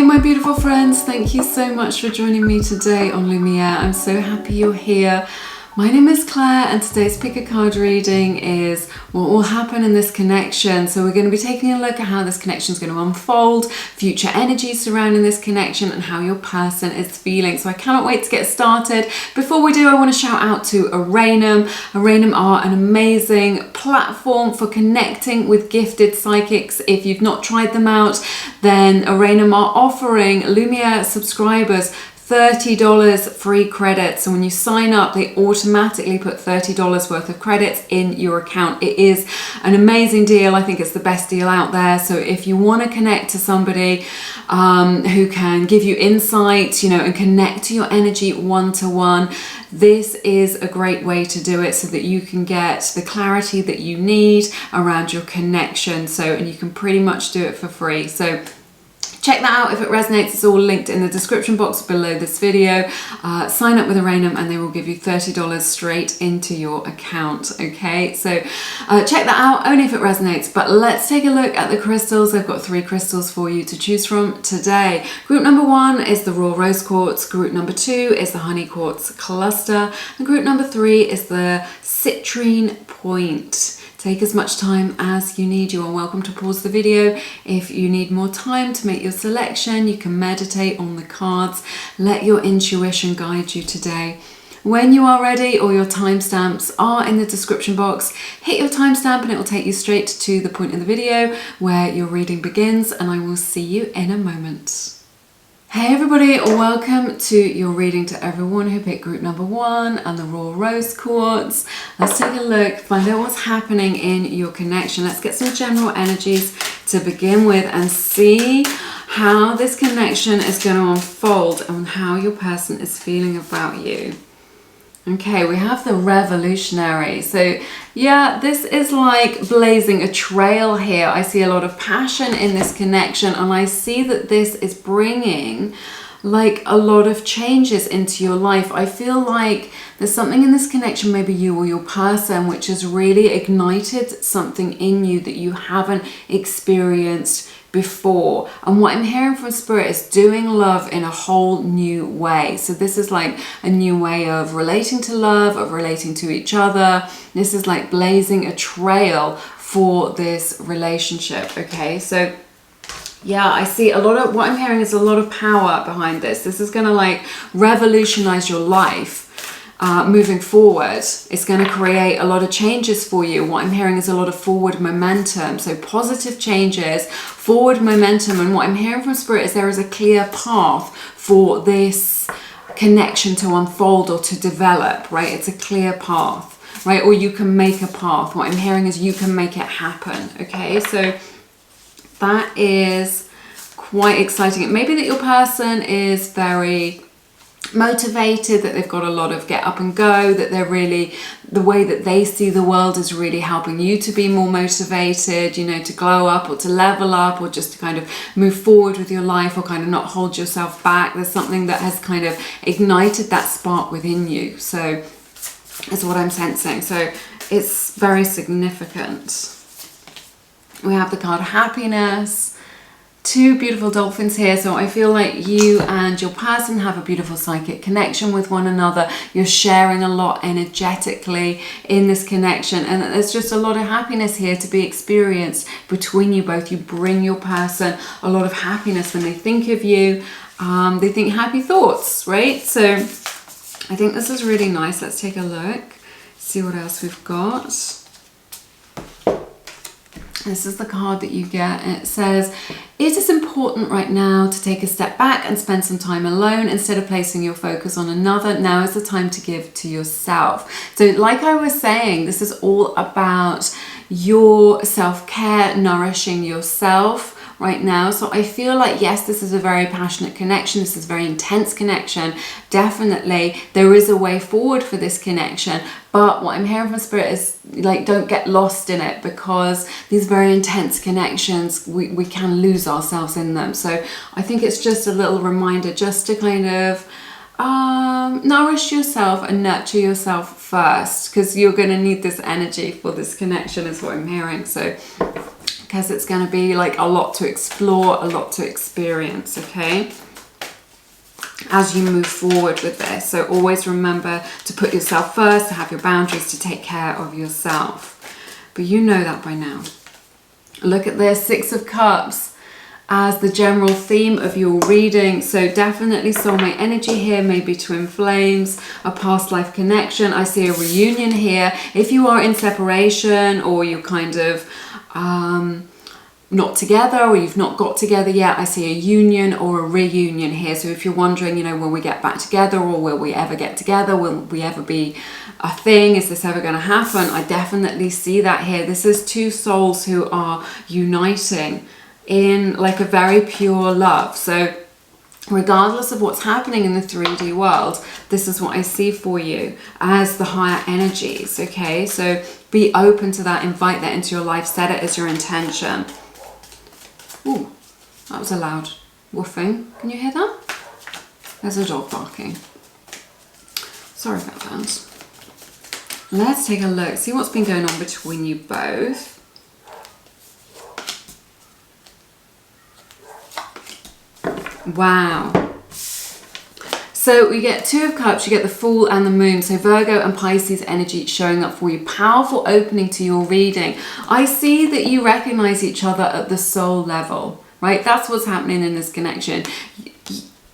Hey my beautiful friends, thank you so much for joining me today on Lumiere. I'm so happy you're here. My name is Claire and today's pick a card reading is what will happen in this connection. So we're going to be taking a look at how this connection is going to unfold, future energies surrounding this connection and how your person is feeling. So I cannot wait to get started. Before we do, I want to shout out to Aranum. Aranum are an amazing platform for connecting with gifted psychics. If you've not tried them out, then Aranum are offering Lumiere subscribers $30 free credits. So when you sign up, they automatically put $30 worth of credits in your account. It is an amazing deal. I think it's the best deal out there. So if you want to connect to somebody who can give you insight, and connect to your energy one-to-one, this is a great way to do it so that you can get the clarity that you need around your connection. And you can pretty much do it for free. So check that out if it resonates. It's all linked in the description box below this video. Sign up with Aranum and they will give you $30 straight into your account. Okay, so check that out only if it resonates. But let's take a look at the crystals. I've got 3 crystals for you to choose from today. Group number 1 is the raw rose quartz. Group number 2 is the honey quartz cluster. And group number 3 is the citrine point. Take as much time as you need. You are welcome to pause the video. If you need more time to make your selection, you can meditate on the cards. Let your intuition guide you today. When you are ready, all your timestamps are in the description box. Hit your timestamp and it will take you straight to the point in the video where your reading begins, and I will see you in a moment. Hey everybody, welcome to your reading to everyone who picked group number 1 and the raw rose quartz. Let's take a look, find out what's happening in your connection. Let's get some general energies to begin with and see how this connection is going to unfold and how your person is feeling about you. Okay, we have the revolutionary. So yeah, this is like blazing a trail here. I see a lot of passion in this connection, and I see that this is bringing like a lot of changes into your life. I feel like there's something in this connection, maybe you or your person, which has really ignited something in you that you haven't experienced before. And what I'm hearing from Spirit is doing love in a whole new way. So this is like a new way of relating to love, of relating to each other. This is like blazing a trail for this relationship. Okay, so yeah, I see a lot of, what I'm hearing is a lot of power behind this. This is going to like revolutionize your life. Moving forward, it's going to create a lot of changes for you. What I'm hearing is a lot of forward momentum. So positive changes, forward momentum. And what I'm hearing from Spirit is there is a clear path for this connection to unfold or to develop, right? It's a clear path, right? Or you can make a path. What I'm hearing is you can make it happen. Okay, so that is quite exciting. It may be that your person is very motivated, that they've got a lot of get up and go, that they're really, the way that they see the world is really helping you to be more motivated, to glow up or to level up or just to kind of move forward with your life or kind of not hold yourself back. There's something that has kind of ignited that spark within you. So that's what I'm sensing. So it's very significant. We have the card happiness. 2 beautiful dolphins here. So I feel like you and your person have a beautiful psychic connection with one another. You're sharing a lot energetically in this connection, and there's just a lot of happiness here to be experienced between you both. You bring your person a lot of happiness when they think of you. They think happy thoughts, right? So I think this is really nice. Let's take a look, see what else we've got. This is the card that you get, and it says, it is important right now to take a step back and spend some time alone instead of placing your focus on another. Now is the time to give to yourself. So like I was saying, this is all about your self-care, nourishing yourself right now. So I feel like, yes, this is a very passionate connection. This is a very intense connection. Definitely there is a way forward for this connection. But what I'm hearing from Spirit is like, don't get lost in it, because these very intense connections, we can lose ourselves in them. So I think it's just a little reminder just to kind of nourish yourself and nurture yourself first, because you're going to need this energy for this connection is what I'm hearing. So because it's going to be like a lot to explore, a lot to experience, okay? As you move forward with this. So always remember to put yourself first, to have your boundaries, to take care of yourself. But you know that by now. Look at this, Six of Cups as the general theme of your reading. So definitely soulmate energy here, maybe twin flames, a past life connection. I see a reunion here. If you are in separation, or you're kind of not together, or you've not got together yet, I see a union or a reunion here. So if you're wondering, you know, will we get back together, or will we ever get together? Will we ever be a thing? Is this ever going to happen? I definitely see that here. This is two souls who are uniting in like a very pure love. So regardless of what's happening in the 3D world, this is what I see for you as the higher energies, okay? So be open to that, invite that into your life, set it as your intention. Ooh, that was a loud woofing. Can you hear that? There's a dog barking. Sorry about that. Let's take a look, see what's been going on between you both. Wow. So we get Two of Cups, you get the Fool and the Moon. So Virgo and Pisces energy showing up for you. Powerful opening to your reading. I see that you recognize each other at the soul level, right? That's what's happening in this connection.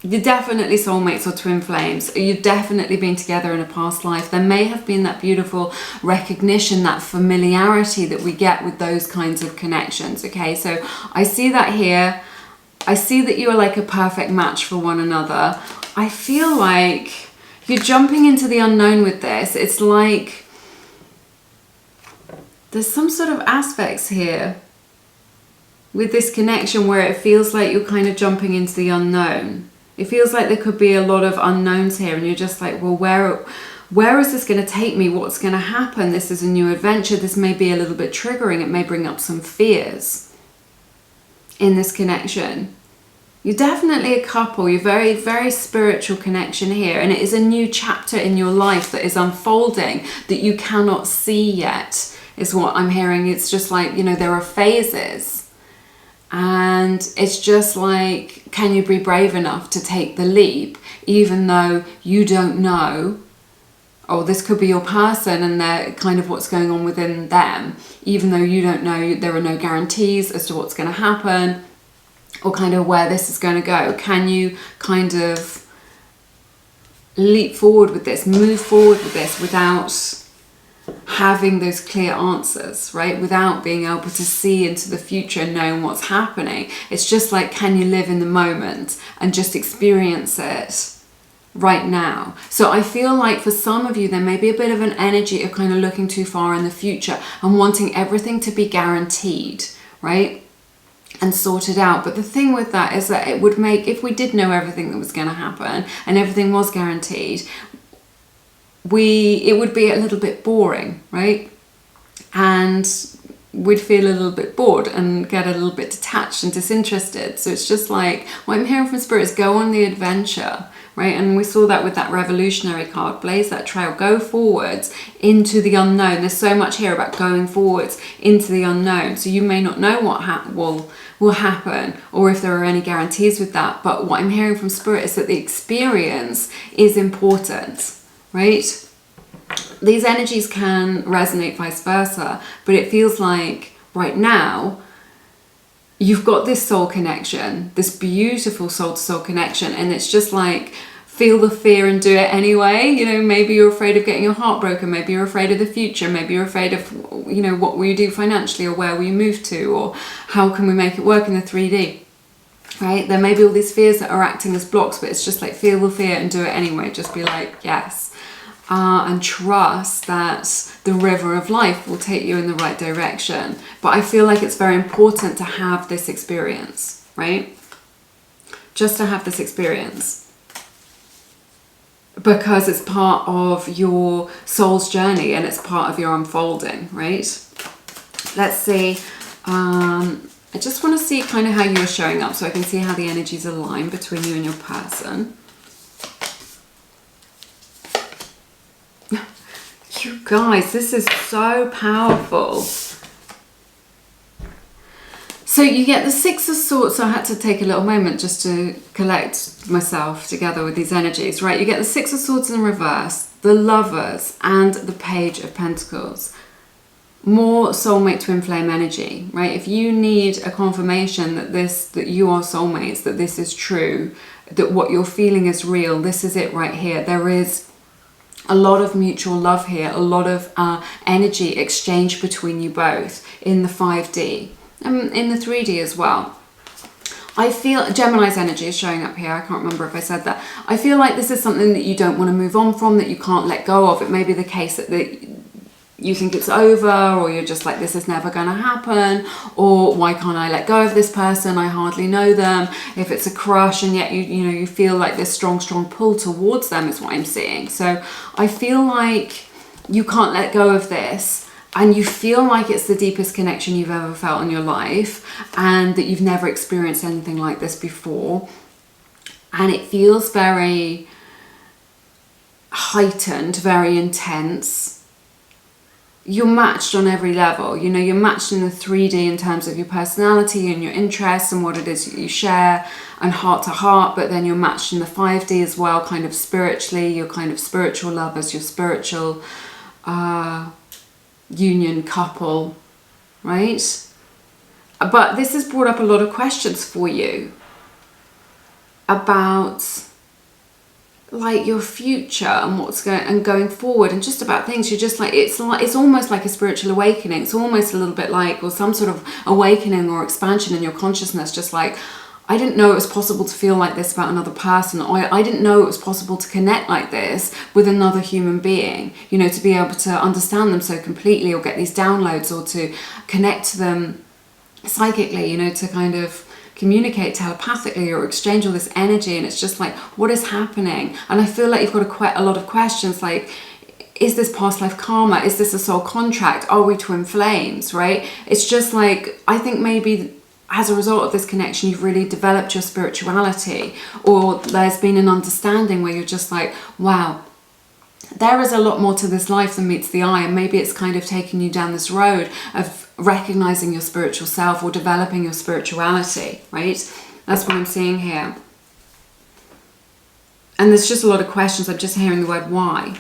You're definitely soulmates or twin flames. You've definitely been together in a past life. There may have been that beautiful recognition, that familiarity that we get with those kinds of connections, okay? So I see that here. I see that you are like a perfect match for one another. I feel like you're jumping into the unknown with this. It's like there's some sort of aspects here with this connection where it feels like you're kind of jumping into the unknown. It feels like there could be a lot of unknowns here, and you're just like, well, where is this going to take me? What's going to happen? This is a new adventure. This may be a little bit triggering. It may bring up some fears in this connection. You're definitely a couple. You're very, very spiritual connection here. And it is a new chapter in your life that is unfolding that you cannot see yet, is what I'm hearing. It's just like, you know, there are phases. And it's just like, can you be brave enough to take the leap, even though you don't know, oh, this could be your person and they're kind of what's going on within them, even though you don't know, there are no guarantees as to what's going to happen, or kind of where this is going to go. Can you kind of leap forward with this, move forward with this without having those clear answers, right? Without being able to see into the future and knowing what's happening. It's just like, can you live in the moment and just experience it right now? So I feel like for some of you, there may be a bit of an energy of kind of looking too far in the future and wanting everything to be guaranteed, right? And sorted out. But the thing with that is that it would make, if we did know everything that was going to happen and everything was guaranteed, it would be a little bit boring, right? And we'd feel a little bit bored and get a little bit detached and disinterested. So it's just like, what I'm hearing from Spirit is go on the adventure, right? And we saw that with that revolutionary card, blaze that trail, go forwards into the unknown. There's so much here about going forwards into the unknown. So you may not know what will happen, or if there are any guarantees with that. But what I'm hearing from Spirit is that the experience is important, right? These energies can resonate vice versa, but it feels like right now you've got this soul connection, this beautiful soul to soul connection, and it's just like, feel the fear and do it anyway. You know, maybe you're afraid of getting your heart broken, maybe you're afraid of the future, maybe you're afraid of, you know, what will you do financially, or where will you move to, or how can we make it work in the 3D, right? There may be all these fears that are acting as blocks, but it's just like, feel the fear and do it anyway. Just be like, yes. And trust that the river of life will take you in the right direction. But I feel like it's very important to have this experience, right? Just to have this experience, because it's part of your soul's journey and it's part of your unfolding, right? Let's see. I just want to see kind of how you're showing up so I can see how the energies align between you and your person. You guys, this is so powerful. So you get the Six of Swords. So I had to take a little moment just to collect myself together with these energies, right? You get the Six of Swords in reverse, the Lovers, and the Page of Pentacles. More soulmate twin flame energy, right? If you need a confirmation that you are soulmates, that this is true, that what you're feeling is real, this is it right here. There is a lot of mutual love here, a lot of energy exchange between you both in the 5D and in the 3D as well. I feel Gemini's energy is showing up here. I can't remember if I said that. I feel like this is something that you don't want to move on from, that you can't let go of. It may be the case that you think it's over, or you're just like, this is never going to happen, or why can't I let go of this person? I hardly know them. If it's a crush and yet you feel like this strong pull towards them is what I'm seeing. So I feel like you can't let go of this, and you feel like it's the deepest connection you've ever felt in your life, and that you've never experienced anything like this before. And it feels very heightened, very intense. You're matched on every level. You're matched in the 3D in terms of your personality and your interests and what it is that you share, and heart to heart, but then you're matched in the 5D as well, kind of spiritually. You're kind of spiritual lovers, your spiritual union couple, right? But this has brought up a lot of questions for you about like your future and what's going forward, and just about things. You're just like, it's almost like a spiritual awakening. It's almost a little bit like, or some sort of awakening or expansion in your consciousness. Just like, I didn't know it was possible to feel like this about another person. I didn't know it was possible to connect like this with another human being, to be able to understand them so completely, or get these downloads, or to connect to them psychically, to kind of communicate telepathically or exchange all this energy. And it's just like, what is happening? And I feel like you've got quite a lot of questions, like, is this past life karma? Is this a soul contract? Are we twin flames, right? It's just like, I think maybe as a result of this connection, you've really developed your spirituality, or there's been an understanding where you're just like, wow, there is a lot more to this life than meets the eye. And maybe it's kind of taking you down this road of recognizing your spiritual self, or developing your spirituality, right? That's what I'm seeing here. And there's just a lot of questions. I'm just hearing the word why.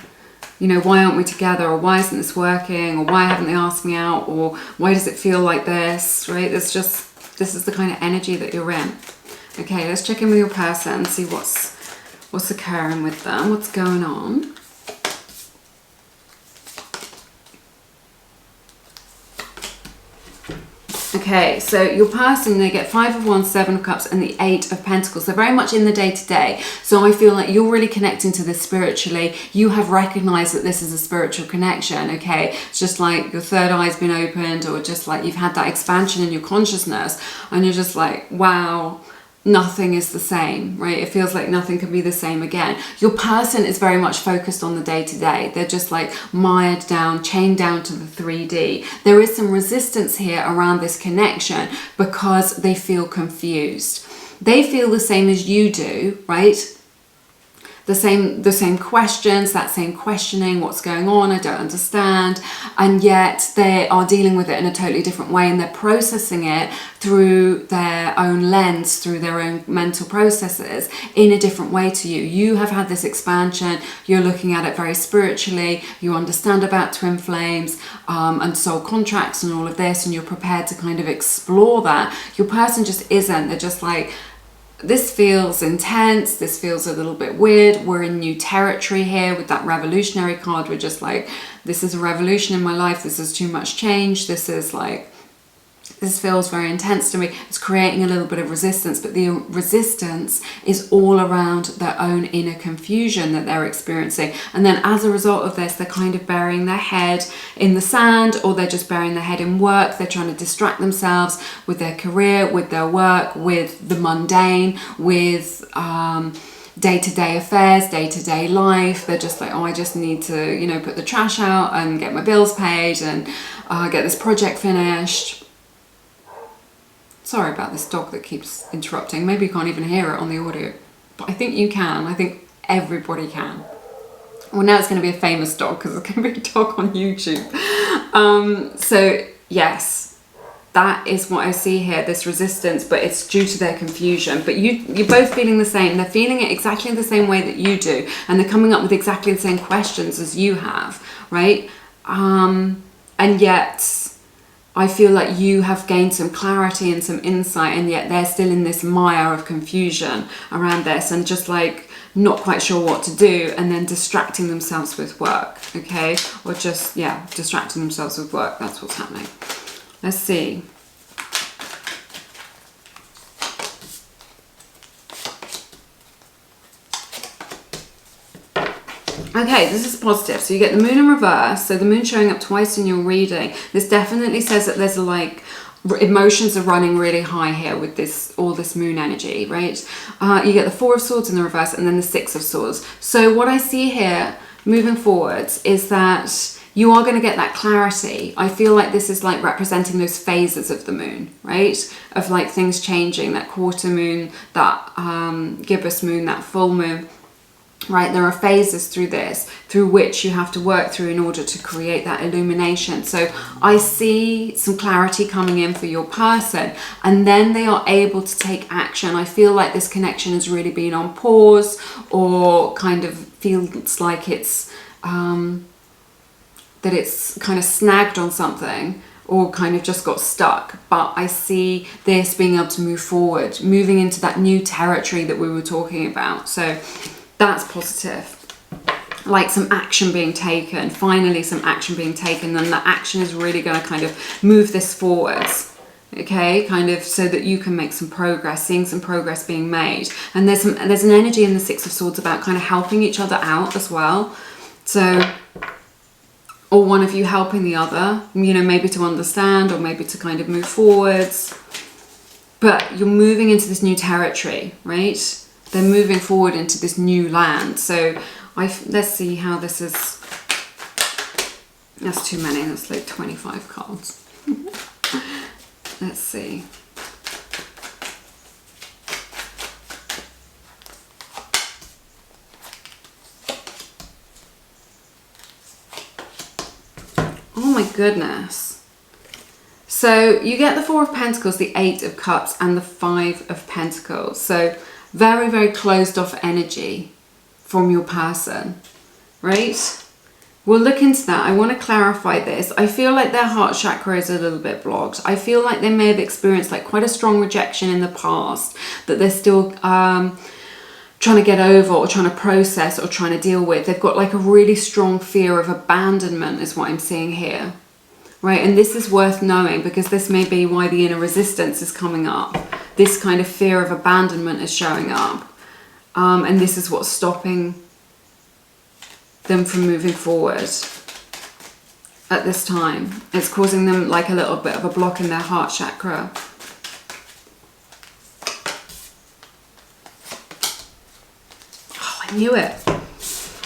Why aren't we together? Or why isn't this working? Or why haven't they asked me out? Or why does it feel like this, right? This is the kind of energy that you're in. Okay, let's check in with your person and see what's occurring with them, what's going on. Okay, so your person, they get 5 of Wands, 7 of Cups, and the 8 of Pentacles. They're very much in the day-to-day. So I feel like you're really connecting to this spiritually. You have recognized that this is a spiritual connection, okay? It's just like your third eye's been opened, or just like you've had that expansion in your consciousness, and you're just like, wow, nothing is the same, right? It feels like nothing can be the same again. Your person is very much focused on the day-to-day. They're just like mired down, chained down to the 3D. There is some resistance here around this connection because they feel confused. They feel the same as you do, right? The same questions, that same questioning, what's going on, I don't understand, and yet they are dealing with it in a totally different way, and they're processing it through their own lens, through their own mental processes in a different way to you. You have had this expansion, you're looking at it very spiritually, you understand about twin flames and soul contracts and all of this, and you're prepared to kind of explore that. Your person just isn't. They're just like, this feels intense, this feels a little bit weird, we're in new territory here with that revolutionary card. We're just like, this is a revolution in my life, this is too much change, this feels very intense to me. It's creating a little bit of resistance, but the resistance is all around their own inner confusion that they're experiencing. And then as a result of this, they're kind of burying their head in the sand, or they're just burying their head in work. They're trying to distract themselves with their career, with their work, with the mundane, with day-to-day affairs, day-to-day life. They're just like, oh, I just need to, put the trash out and get my bills paid and get this project finished. Sorry about this dog that keeps interrupting. Maybe you can't even hear it on the audio, but I think you can. I think everybody can. Well, now it's going to be a famous dog because it's going to be a dog on YouTube. So yes, that is what I see here, this resistance, but it's due to their confusion. But you're both feeling the same. They're feeling it exactly the same way that you do, and they're coming up with exactly the same questions as you have, right? And yet I feel like you have gained some clarity and some insight, and yet they're still in this mire of confusion around this, and just like not quite sure what to do, and then distracting themselves with work, okay? Or just, yeah, distracting themselves with work. That's what's happening. Let's see. Okay, this is positive. So you get the moon in reverse. So the moon showing up twice in your reading. This definitely says that there's like emotions are running really high here with this, all this moon energy, right? You get the Four of Swords in the reverse, and then the Six of Swords. So what I see here moving forwards is that you are going to get that clarity. I feel like this is like representing those phases of the moon, right? Of like things changing, that quarter moon, that gibbous moon, that full moon. Right, there are phases through this, through which you have to work through in order to create that illumination. So I see some clarity coming in for your person, and then they are able to take action. I feel like this connection has really been on pause, or kind of feels like it's that it's kind of snagged on something, or kind of just got stuck. But I see this being able to move forward, moving into that new territory that we were talking about. So that's positive. Like some action being taken, finally some action being taken, and the action is really going to kind of move this forwards, okay, kind of so that you can make some progress, seeing some progress being made. And there's an energy in the Six of Swords about kind of helping each other out as well. So, or one of you helping the other, you know, maybe to understand, or maybe to kind of move forwards. But you're moving into this new territory, right? They're moving forward into this new land. So let's see how this is. That's too many. That's like 25 cards. Let's see. Oh my goodness. So you get the Four of Pentacles, the Eight of Cups, and the Five of Pentacles. So very, very closed off energy from your person, right? We'll look into that. I want to clarify this. I feel like their heart chakra is a little bit blocked. I feel like they may have experienced like quite a strong rejection in the past that they're still trying to get over, or trying to process, or trying to deal with. They've got like a really strong fear of abandonment is what I'm seeing here, right? And this is worth knowing, because this may be why the inner resistance is coming up. This kind of fear of abandonment is showing up. And this is what's stopping them from moving forward at this time. It's causing them like a little bit of a block in their heart chakra. Oh, I knew it.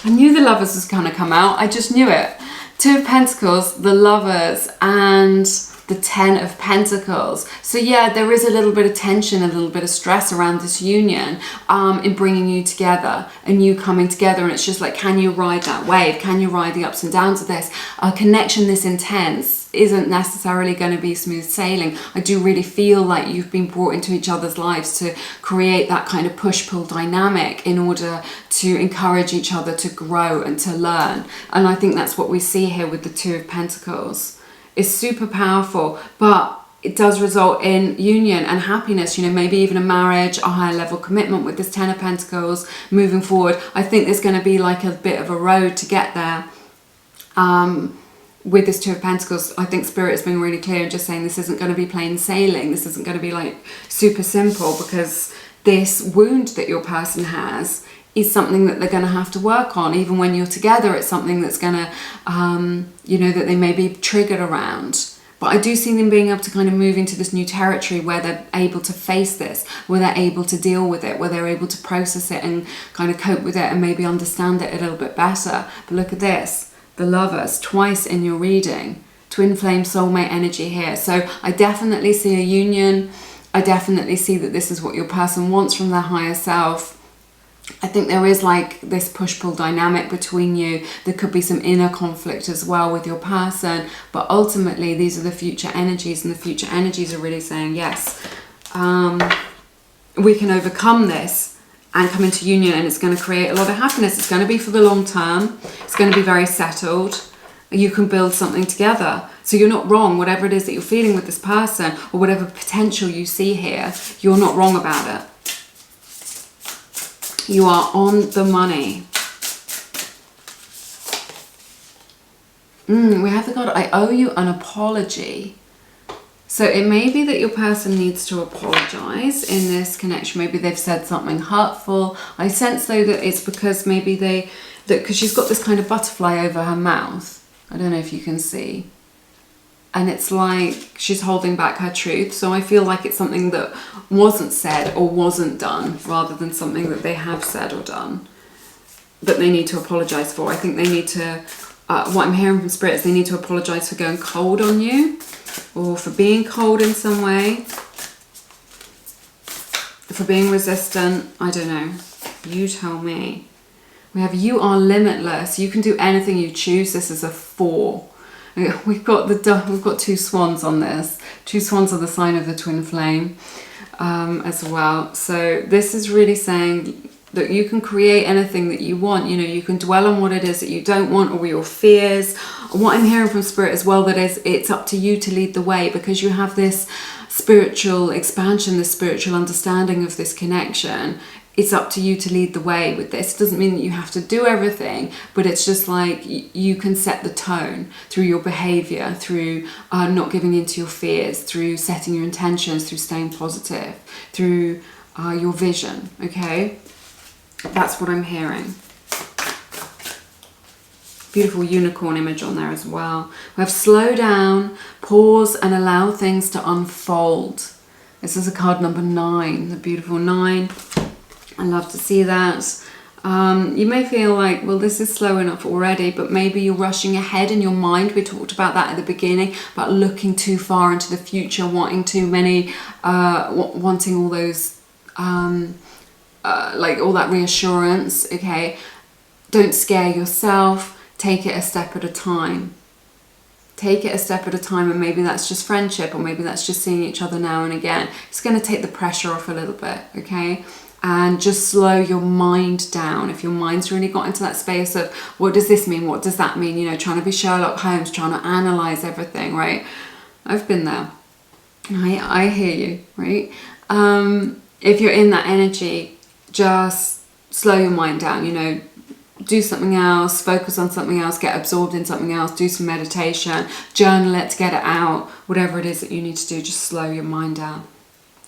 I knew the Lovers was going to come out. I just knew it. Two of Pentacles, the Lovers, and the Ten of Pentacles. So yeah, there is a little bit of tension, a little bit of stress around this union in bringing you together and you coming together. And it's just like, can you ride that wave? Can you ride the ups and downs of this? A connection this intense isn't necessarily going to be smooth sailing. I do really feel like you've been brought into each other's lives to create that kind of push-pull dynamic in order to encourage each other to grow and to learn. And I think that's what we see here with the Two of Pentacles. It's super powerful, but it does result in union and happiness, you know, maybe even a marriage, a higher level commitment with this Ten of Pentacles moving forward. I think there's going to be like a bit of a road to get there. With this Two of Pentacles, I think Spirit has been really clear and just saying this isn't going to be plain sailing. This isn't going to be like super simple, because this wound that your person has is something that they're going to have to work on. Even when you're together, it's something that's going to, you know, that they may be triggered around. But I do see them being able to kind of move into this new territory where they're able to face this, where they're able to deal with it, where they're able to process it and kind of cope with it and maybe understand it a little bit better. But look at this, the Lovers, twice in your reading. Twin flame soulmate energy here. So I definitely see a union. I definitely see that this is what your person wants from their higher self. I think there is like this push-pull dynamic between you. There could be some inner conflict as well with your person, but ultimately these are the future energies, and the future energies are really saying, yes, we can overcome this and come into union, and it's going to create a lot of happiness. It's going to be for the long term. It's going to be very settled. You can build something together. So you're not wrong. Whatever it is that you're feeling with this person, or whatever potential you see here, you're not wrong about it. You are on the money. We have the card, I owe you an apology. So it may be that your person needs to apologize in this connection. Maybe they've said something hurtful. I sense though that it's because maybe because she's got this kind of butterfly over her mouth. I don't know if you can see. And it's like she's holding back her truth. So I feel like it's something that wasn't said or wasn't done, rather than something that they have said or done that they need to apologize for. I think they need to, what I'm hearing from Spirit is they need to apologize for going cold on you, or for being cold in some way, for being resistant. I don't know. You tell me. We have you are limitless. You can do anything you choose. This is a 4. We've got 2 swans on this. 2 swans are the sign of the twin flame as well. So this is really saying that you can create anything that you want. You know, you can dwell on what it is that you don't want, or your fears. What I'm hearing from Spirit as well, that is, it's up to you to lead the way, because you have this spiritual expansion, this spiritual understanding of this connection. It's up to you to lead the way with this. It doesn't mean that you have to do everything, but it's just like you can set the tone through your behavior, through not giving into your fears, through setting your intentions, through staying positive, through your vision, okay? That's what I'm hearing. Beautiful unicorn image on there as well. We have slow down, pause, and allow things to unfold. This is a card number 9, the beautiful 9. I love to see that. You may feel like, well, this is slow enough already, but maybe you're rushing ahead in your mind. We talked about that at the beginning, about looking too far into the future, wanting too many, wanting all those, like all that reassurance, okay? Don't scare yourself. Take it a step at a time. Take it a step at a time, and maybe that's just friendship, or maybe that's just seeing each other now and again. It's going to take the pressure off a little bit, okay? And just slow your mind down. If your mind's really got into that space of, what does this mean? What does that mean? You know, trying to be Sherlock Holmes, trying to analyze everything, right? I've been there. I hear you, right? If you're in that energy, just slow your mind down, you know, do something else, focus on something else, get absorbed in something else, do some meditation, journal it, get it out, whatever it is that you need to do, just slow your mind down.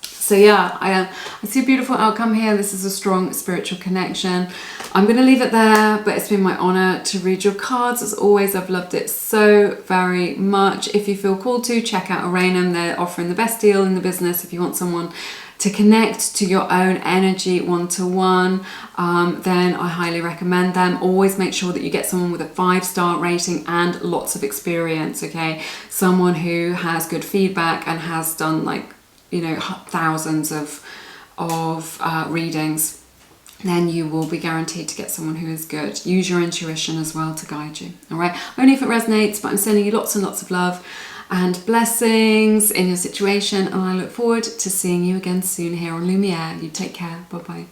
So yeah, I see a beautiful outcome here. This is a strong spiritual connection. I'm going to leave it there, but it's been my honor to read your cards. As always, I've loved it so very much. If you feel called to, check out Aranum. They're offering the best deal in the business if you want someone to connect to your own energy one-to-one, then I highly recommend them. Always make sure that you get someone with a 5-star rating and lots of experience, okay? Someone who has good feedback and has done, like, you know, thousands of readings. Then you will be guaranteed to get someone who is good. Use your intuition as well to guide you, all right? Only if it resonates, but I'm sending you lots and lots of love and blessings in your situation, and I look forward to seeing you again soon here on Lumiere. You take care. Bye-bye.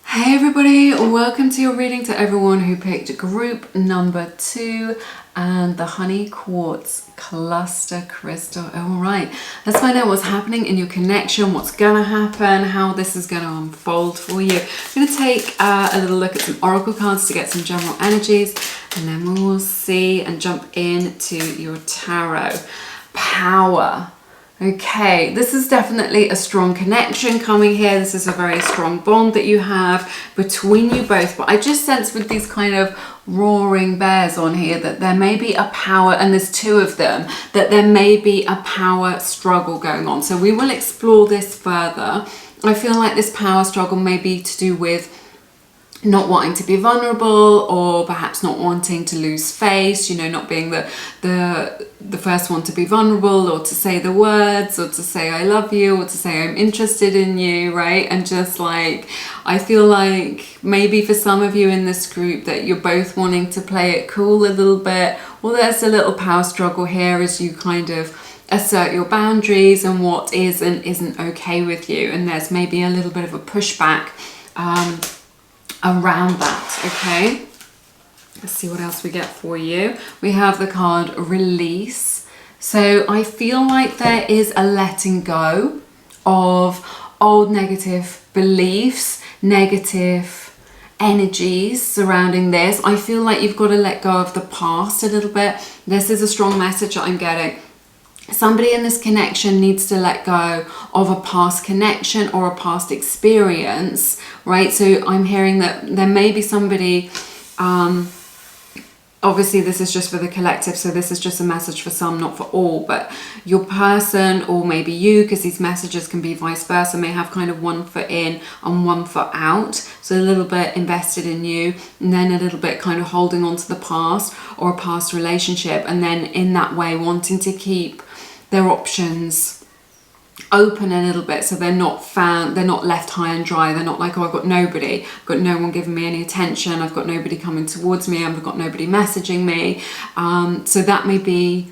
Hey everybody, welcome to your reading, to everyone who picked group number 2 and the honey quartz cluster crystal. All right, let's find out what's happening in your connection, what's gonna happen, how this is gonna unfold for you. I'm gonna take a little look at some oracle cards to get some general energies, and then we will see and jump into your tarot. Power. Okay, this is definitely a strong connection coming here. This is a very strong bond that you have between you both. But I just sense with these kind of roaring bears on here that there may be a power, and there's 2 of them, that there may be a power struggle going on. So we will explore this further. I feel like this power struggle may be to do with not wanting to be vulnerable, or perhaps not wanting to lose face, you know, not being the first one to be vulnerable, or to say the words, or to say I love you, or to say I'm interested in you, right? And just like, I feel like maybe for some of you in this group that you're both wanting to play it cool a little bit, or there's a little power struggle here as you kind of assert your boundaries and what is and isn't okay with you, and there's maybe a little bit of a pushback around that. Okay, let's see what else we get for you. We have the card Release. So I feel like there is a letting go of old negative beliefs, negative energies surrounding this. I feel like you've got to let go of the past a little bit. This is a strong message that I'm getting. Somebody in this connection needs to let go of a past connection or a past experience, right? So I'm hearing that there may be somebody, obviously this is just for the collective, so this is just a message for some, not for all, but your person, or maybe you, because these messages can be vice versa, may have kind of one foot in and one foot out. So a little bit invested in you, and then a little bit kind of holding on to the past or a past relationship, and then in that way wanting to keep their options open a little bit, so they're not left high and dry. They're not like, oh, I've got nobody, I've got no one giving me any attention, I've got nobody coming towards me, I've got nobody messaging me. So that may be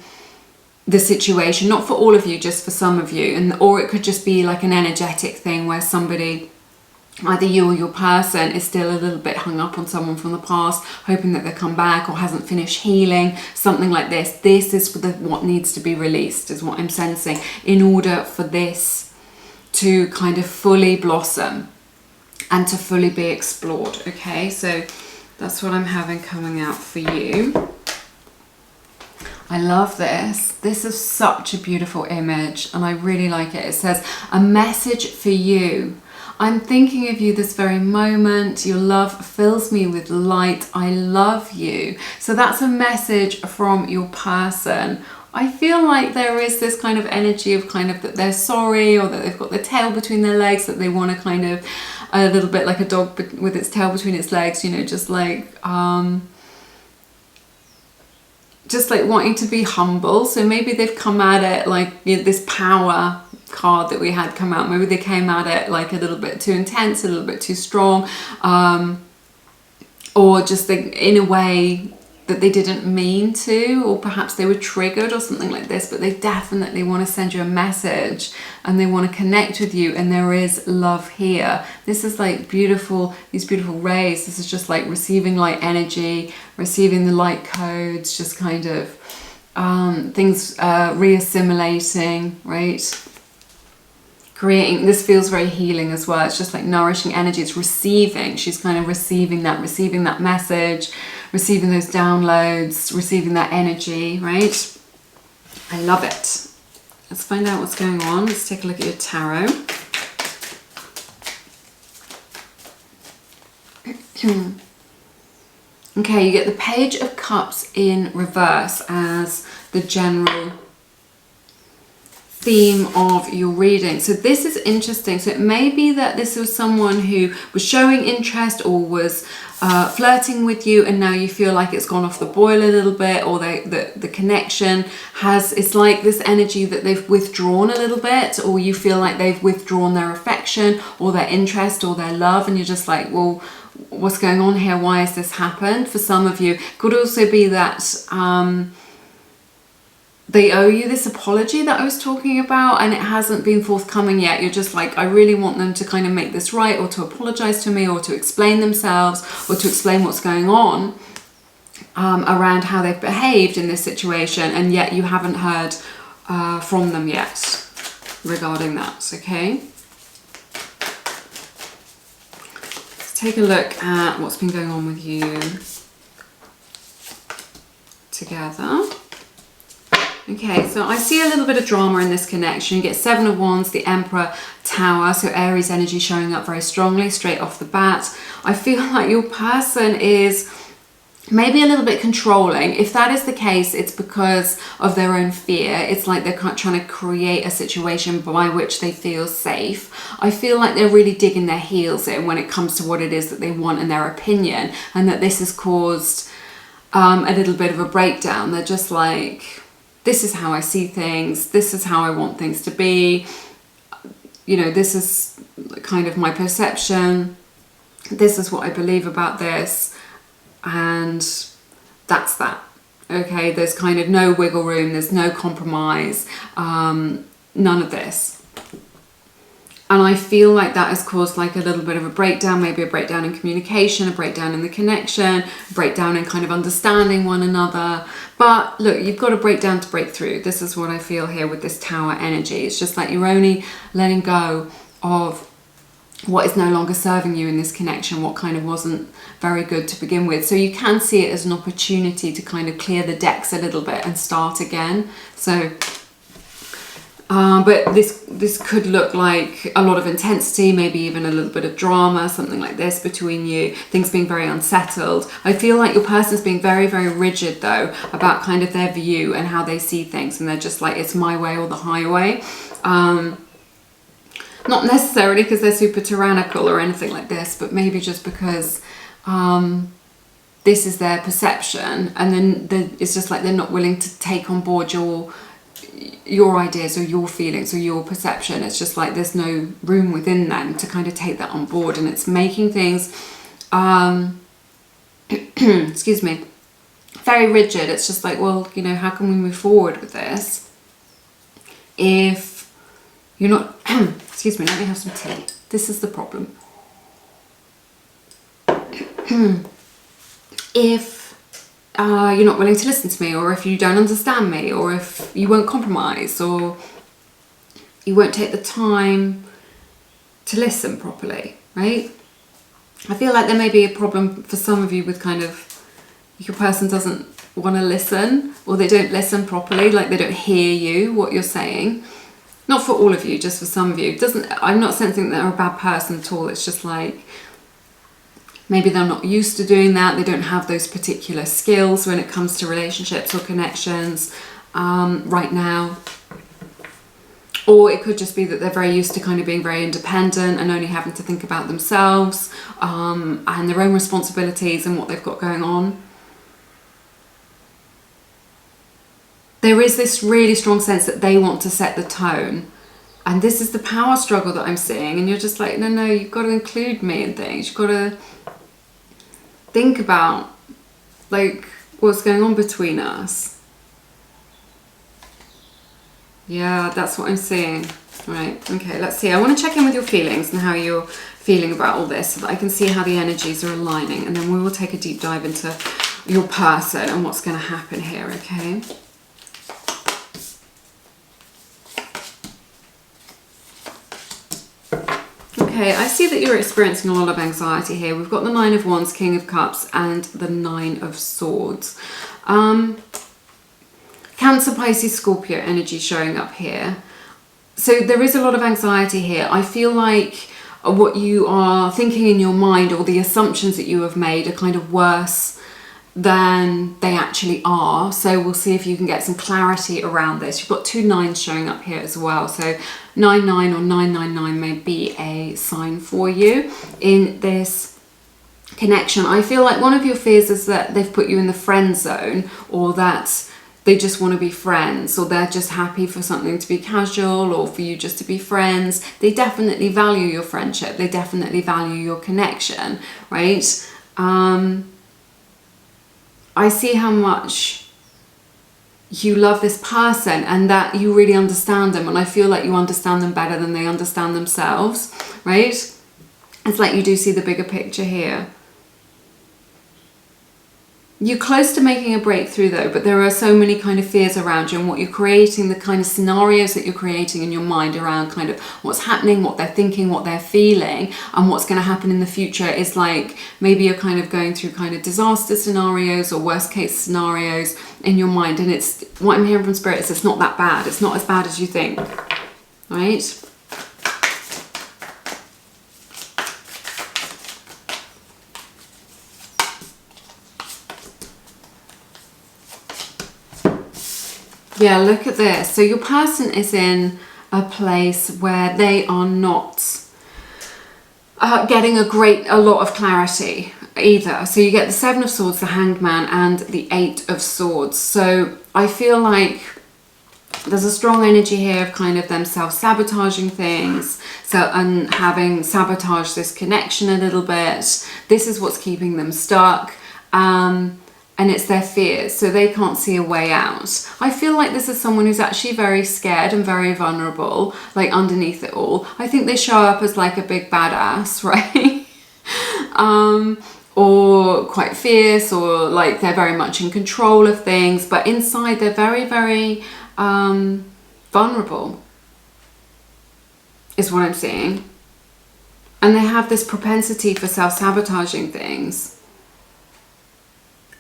the situation, not for all of you, just for some of you, or it could just be like an energetic thing where somebody, either you or your person, is still a little bit hung up on someone from the past, hoping that they'll come back, or hasn't finished healing, something like this. This is what needs to be released, is what I'm sensing, in order for this to kind of fully blossom and to fully be explored. Okay, so that's what I'm having coming out for you. I love this. This is such a beautiful image, and I really like it. It says, a message for you. I'm thinking of you this very moment. Your love fills me with light. I love you. So that's a message from your person. I feel like there is this kind of energy of kind of that they're sorry, or that they've got their tail between their legs, that they want to kind of, a little bit like a dog with its tail between its legs, you know, just like wanting to be humble. So maybe they've come at it like, you know, this power card that we had come out, maybe they came at it like a little bit too intense, a little bit too strong, or just in a way that they didn't mean to, or perhaps they were triggered or something like this, but they definitely want to send you a message and they want to connect with you, and there is love here. This is like beautiful, these beautiful rays. This is just like receiving light energy, receiving the light codes, just kind of things reassimilating, right? Creating, this feels very healing as well. It's just like nourishing energy. It's receiving. She's kind of receiving that message, receiving those downloads, receiving that energy, right? I love it. Let's find out what's going on. Let's take a look at your tarot. Okay, you get the Page of Cups in reverse as the general theme of your reading. So this is interesting. So it may be that this was someone who was showing interest or was flirting with you, and now you feel like it's gone off the boil a little bit, or the connection has, it's like this energy that they've withdrawn a little bit, or you feel like they've withdrawn their affection or their interest or their love, and you're just like, well, what's going on here? Why has this happened? For some of you, it could also be that they owe you this apology that I was talking about, and it hasn't been forthcoming yet. You're just like, I really want them to kind of make this right, or to apologize to me, or to explain themselves, or to explain what's going on around how they've behaved in this situation, and yet you haven't heard from them yet regarding that. Okay, let's take a look at what's been going on with you together. Okay, so I see a little bit of drama in this connection. You get Seven of Wands, the Emperor, Tower, so Aries energy showing up very strongly straight off the bat. I feel like your person is maybe a little bit controlling. If that is the case, it's because of their own fear. It's like they're trying to create a situation by which they feel safe. I feel like they're really digging their heels in when it comes to what it is that they want in their opinion, and that this has caused a little bit of a breakdown. They're just like, this is how I see things, this is how I want things to be, you know, this is kind of my perception, this is what I believe about this, and that's that. Okay, there's kind of no wiggle room, there's no compromise, none of this. And I feel like that has caused like a little bit of a breakdown, maybe a breakdown in communication, a breakdown in the connection, a breakdown in kind of understanding one another. But look, you've got to break down to break through. This is what I feel here with this Tower energy. It's just like you're only letting go of what is no longer serving you in this connection, what kind of wasn't very good to begin with. So you can see it as an opportunity to kind of clear the decks a little bit and start again. So but this could look like a lot of intensity, maybe even a little bit of drama, something like this between you, things being very unsettled. I feel like your person's being very, very rigid though about kind of their view and how they see things, and they're just like, it's my way or the highway. Not necessarily because they're super tyrannical or anything like this, but maybe just because this is their perception, and then it's just like they're not willing to take on board your ideas or your feelings or your perception. It's just like there's no room within them to kind of take that on board, and it's making things excuse me, very rigid. It's just like, well, you know, how can we move forward with this if you're not excuse me, let me have some tea. This is the problem. If you're not willing to listen to me, or if you don't understand me, or if you won't compromise, or you won't take the time to listen properly, right? I feel like there may be a problem for some of you with kind of your person doesn't want to listen, or they don't listen properly, like they don't hear you, what you're saying. Not for all of you, just for some of you. I'm not sensing that they're a bad person at all. It's just like maybe they're not used to doing that. They don't have those particular skills when it comes to relationships or connections right now. Or it could just be that they're very used to kind of being very independent and only having to think about themselves and their own responsibilities and what they've got going on. There is this really strong sense that they want to set the tone. And this is the power struggle that I'm seeing. And you're just like, no, you've got to include me in things. You've got to think about like what's going on between us. Yeah, that's what I'm seeing. Right, okay, let's see. I want to check in with your feelings and how you're feeling about all this so that I can see how the energies are aligning, and then we will take a deep dive into your person and what's going to happen here, okay? Okay, I see that you're experiencing a lot of anxiety here. We've got the Nine of Wands, King of Cups, and the Nine of Swords. Cancer, Pisces, Scorpio energy showing up here. So there is a lot of anxiety here. I feel like what you are thinking in your mind, or the assumptions that you have made, are kind of worse than they actually are. So we'll see if you can get some clarity around this. You've got two nines showing up here as well. So 99 or 999 may be a sign for you in this connection. I feel like one of your fears is that they've put you in the friend zone, or that they just want to be friends, or they're just happy for something to be casual, or for you just to be friends. They definitely value your friendship. They definitely value your connection, right? I see how much you love this person and that you really understand them, and I feel like you understand them better than they understand themselves, right? It's like you do see the bigger picture here. You're close to making a breakthrough though, but there are so many kind of fears around you, and what you're creating, the kind of scenarios that you're creating in your mind around kind of what's happening, what they're thinking, what they're feeling, and what's going to happen in the future is like maybe you're kind of going through kind of disaster scenarios or worst case scenarios in your mind, and it's what I'm hearing from Spirit is it's not that bad. It's not as bad as you think, right? Yeah, look at this. So your person is in a place where they are not getting a lot of clarity either. So you get the Seven of Swords, the Hanged Man, and the Eight of Swords. So I feel like there's a strong energy here of kind of them self-sabotaging things, and having sabotaged this connection a little bit. This is what's keeping them stuck, and it's their fears, so they can't see a way out. I feel like this is someone who's actually very scared and very vulnerable, like underneath it all. I think they show up as like a big badass, right? Or quite fierce, or like they're very much in control of things, but inside they're very, very vulnerable, is what I'm seeing. And they have this propensity for self-sabotaging things.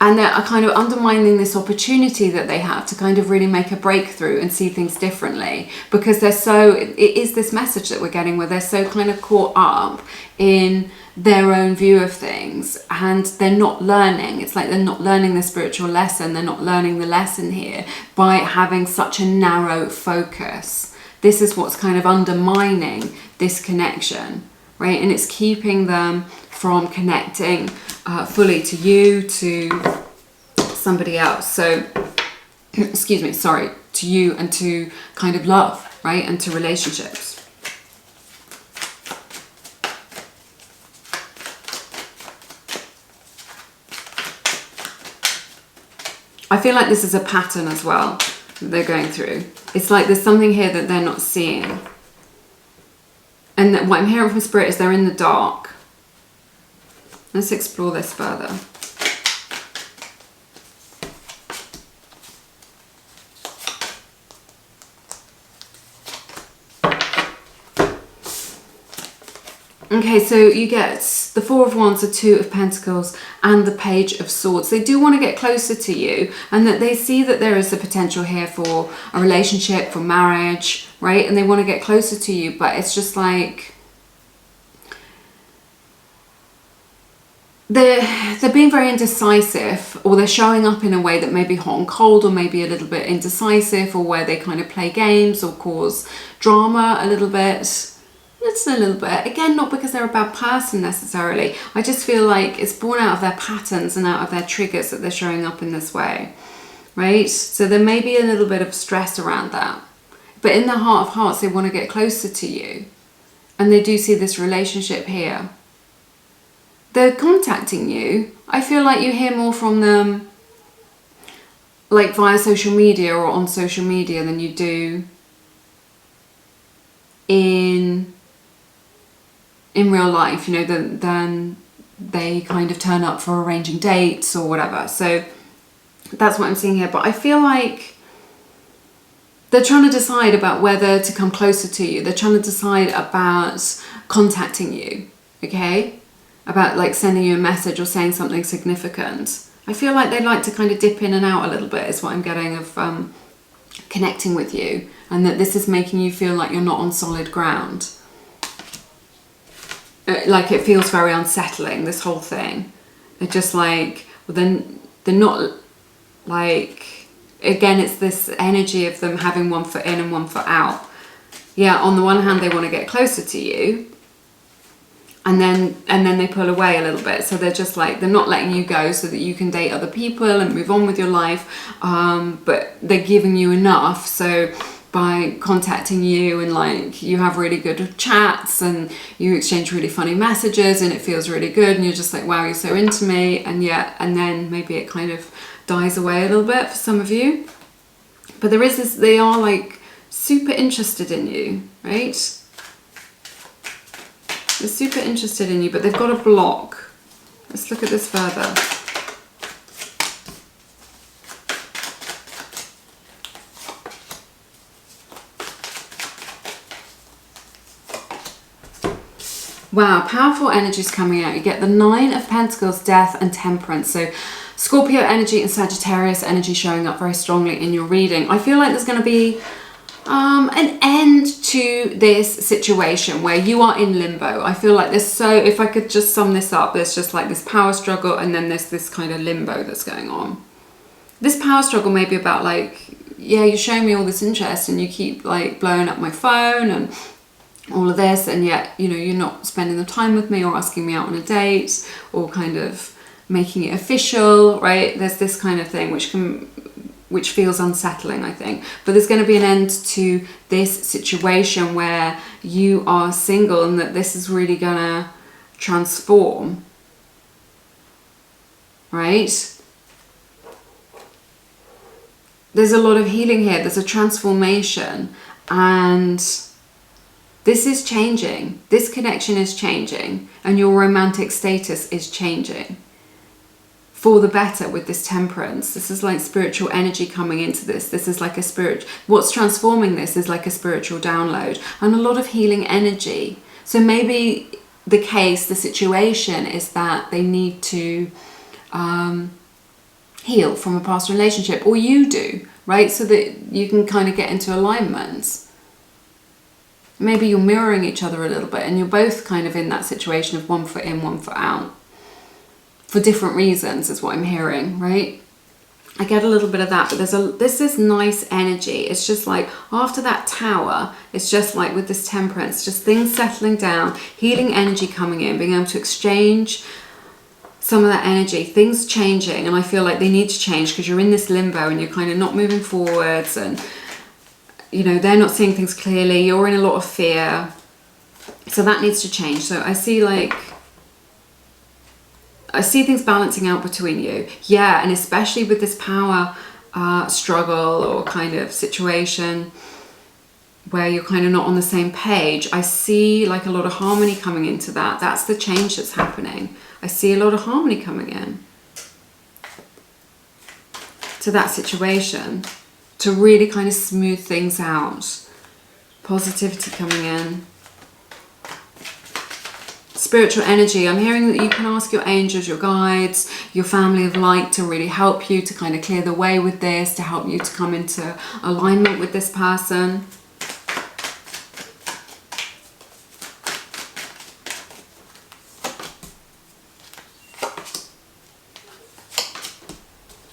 And they're kind of undermining this opportunity that they have to kind of really make a breakthrough and see things differently, because it is this message that we're getting where they're so kind of caught up in their own view of things, and they're not learning. It's like they're not learning the spiritual lesson. They're not learning the lesson here by having such a narrow focus. This is what's kind of undermining this connection, right? And it's keeping them from connecting fully to you, to somebody else. So, excuse me, sorry, to you and to kind of love, right? And to relationships. I feel like this is a pattern as well that they're going through. It's like there's something here that they're not seeing. And that what I'm hearing from Spirit is they're in the dark. Let's explore this further. Okay, so you get the Four of Wands, the Two of Pentacles, and the Page of Swords. They do want to get closer to you, and that they see that there is the potential here for a relationship, for marriage, right? And they want to get closer to you, but it's just like they're being very indecisive, or they're showing up in a way that may be hot and cold, or maybe a little bit indecisive, or where they kind of play games or cause drama a little bit. It's a little bit, again, not because they're a bad person necessarily. I just feel like it's born out of their patterns and out of their triggers that they're showing up in this way, right? So there may be a little bit of stress around that. But in their heart of hearts, they want to get closer to you. And they do see this relationship here. They're contacting you. I feel like you hear more from them like via social media or on social media than you do in real life, you know, then they kind of turn up for arranging dates or whatever. So that's what I'm seeing here. But I feel like they're trying to decide about whether to come closer to you. They're trying to decide about contacting you, okay? About like sending you a message or saying something significant. I feel like they like to kind of dip in and out a little bit is what I'm getting of connecting with you. And that this is making you feel like you're not on solid ground. Like it feels very unsettling, this whole thing. It's just like, well, then they're not like, again, it's this energy of them having one foot in and one foot out. Yeah, on the one hand, they want to get closer to you, and then they pull away a little bit. So they're just like, they're not letting you go so that you can date other people and move on with your life, but they're giving you enough. So by contacting you and like you have really good chats and you exchange really funny messages and it feels really good and you're just like, wow, you're so into me, and then maybe it kind of dies away a little bit for some of you. But there is this, they are like super interested in you, right? They're super interested in you, but they've got a block. Let's look at this further. Wow, powerful energies coming out. You get the Nine of Pentacles, Death, and Temperance. So Scorpio energy and Sagittarius energy showing up very strongly in your reading. I feel like there's going to be an end to this situation where you are in limbo. I feel like there's if I could just sum this up, there's just like this power struggle and then there's this kind of limbo that's going on. This power struggle may be about like yeah, you're showing me all this interest and you keep like blowing up my phone and all of this, and yet, you know, you're not spending the time with me or asking me out on a date or kind of making it official, right? There's this kind of thing which feels unsettling, I think. But there's going to be an end to this situation where you are single, and that this is really going to transform, right? There's a lot of healing here. There's a transformation, and this is changing. This connection is changing, and your romantic status is changing for the better with this Temperance. This is like spiritual energy coming into this. This is like a spirit. What's transforming this is like a spiritual download and a lot of healing energy. So maybe the situation is that they need to heal from a past relationship, or you do, right? So that you can kind of get into alignment. Maybe you're mirroring each other a little bit, and you're both kind of in that situation of one foot in, one foot out. For different reasons is what I'm hearing, right? I get a little bit of that, but there's this nice energy. It's just like after that Tower, it's just like with this Temperance, just things settling down, healing energy coming in, being able to exchange some of that energy, things changing. And I feel like they need to change because you're in this limbo and you're kind of not moving forwards, and you know, they're not seeing things clearly. You're in a lot of fear. So that needs to change. So I see things balancing out between you. Yeah, and especially with this power struggle or kind of situation where you're kind of not on the same page, I see like a lot of harmony coming into that. That's the change that's happening. I see a lot of harmony coming in to that situation to really kind of smooth things out. Positivity coming in. Spiritual energy. I'm hearing that you can ask your angels, your guides, your family of light to really help you to kind of clear the way with this, to help you to come into alignment with this person.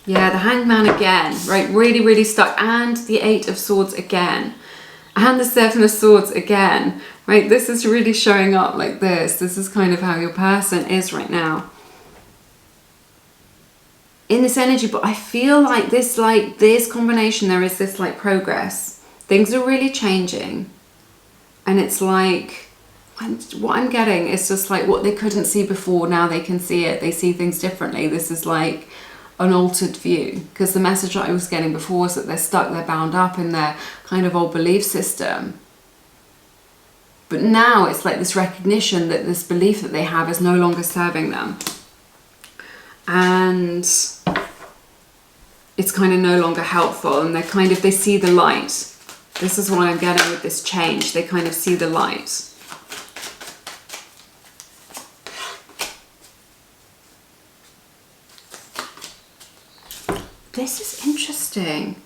Yeah, the Hangman again, right? Really, really stuck. And the Eight of Swords again. And the Seven of Swords again, right? This is really showing up like this. This is kind of how your person is right now in this energy. But I feel like this combination, there is this like progress. Things are really changing. And it's like, what I'm getting is just like what they couldn't see before, now they can see it. They see things differently. This is like an altered view, because the message that I was getting before was that they're stuck, they're bound up in their kind of old belief system. But now it's like this recognition that this belief that they have is no longer serving them. And it's kind of no longer helpful, and they see the light. This is what I'm getting with this change. They kind of see the light. This is interesting.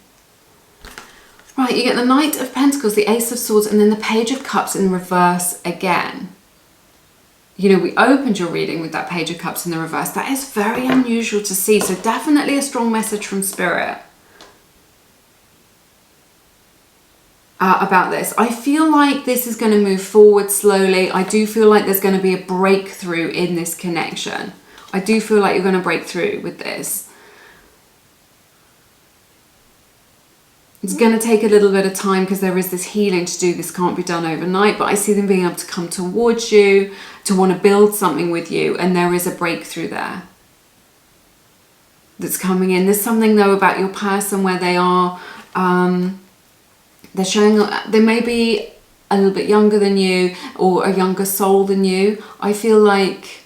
Right, you get the Knight of Pentacles, the Ace of Swords, and then the Page of Cups in reverse again. You know, we opened your reading with that Page of Cups in the reverse. That is very unusual to see. So definitely a strong message from Spirit about this. I feel like this is going to move forward slowly. I do feel like there's going to be a breakthrough in this connection. I do feel like you're going to break through with this. It's going to take a little bit of time because there is this healing to do. This can't be done overnight, but I see them being able to come towards you, to want to build something with you, and there is a breakthrough there that's coming in. There's something though about your person where they are, they're showing, they may be a little bit younger than you or a younger soul than you. I feel like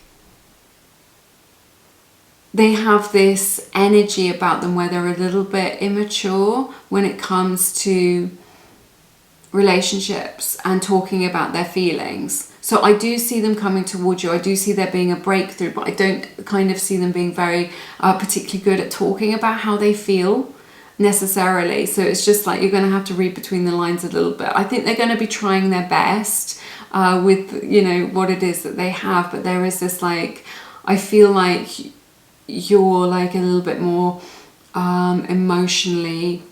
they have this energy about them where they're a little bit immature when it comes to relationships and talking about their feelings. So I do see them coming towards you. I do see there being a breakthrough, but I don't kind of see them being very particularly good at talking about how they feel necessarily. So it's just like you're going to have to read between the lines a little bit. I think they're going to be trying their best with, you know, what it is that they have. But there is this like, I feel like you're like a little bit more emotionally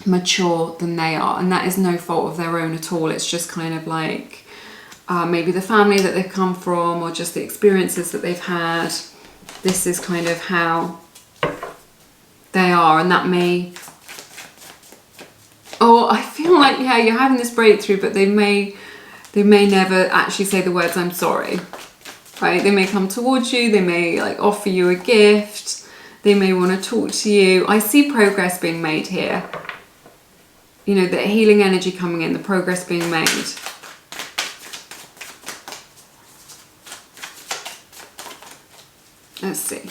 mature than they are, and that is no fault of their own at all. It's just kind of like maybe the family that they've come from, or just the experiences that they've had. This is kind of how they are, and that may, oh, I feel like, yeah, you're having this breakthrough, but they may never actually say the words "I'm sorry," right? They may come towards you, they may like offer you a gift, they may want to talk to you. I see progress being made here. You know, the healing energy coming in, the progress being made. Let's see.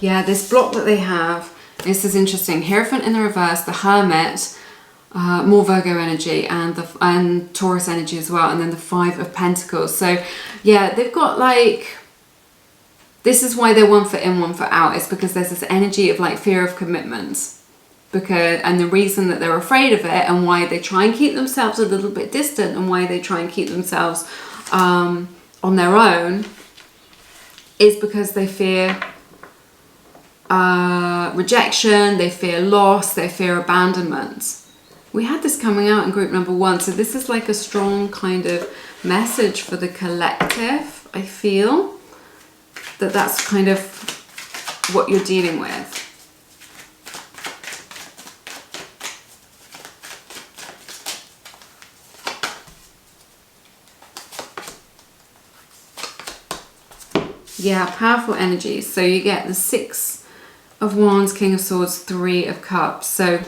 Yeah, this block that they have, this is interesting. Hierophant in the reverse, the Hermit, more Virgo energy, and Taurus energy as well, and then the Five of Pentacles. So yeah, they've got like, this is why they're one foot in, one foot out. It's because there's this energy of like fear of commitment. And the reason that they're afraid of it, and why they try and keep themselves a little bit distant, and why they try and keep themselves on their own, is because they fear rejection, they fear loss, they fear abandonment. We had this coming out in group number 1, so this is like a strong kind of message for the collective. I feel that that's kind of what you're dealing with. Yeah, powerful energies. So you get the Six of Wands, King of Swords, Three of Cups. So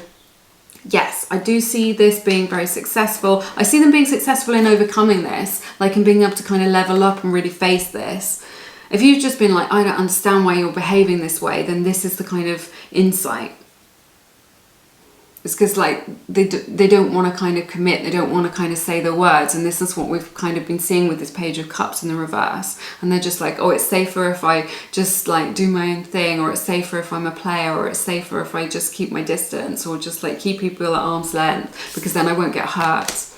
yes, I do see this being very successful. I see them being successful in overcoming this, like in being able to kind of level up and really face this. If you've just been like, I don't understand why you're behaving this way, then this is the kind of insight. It's because like they don't want to kind of commit, they don't want to kind of say the words, and this is what we've kind of been seeing with this Page of Cups in the reverse. And they're just like, oh, it's safer if I just like do my own thing, or it's safer if I'm a player, or it's safer if I just keep my distance, or just like keep people at arm's length, because then I won't get hurt,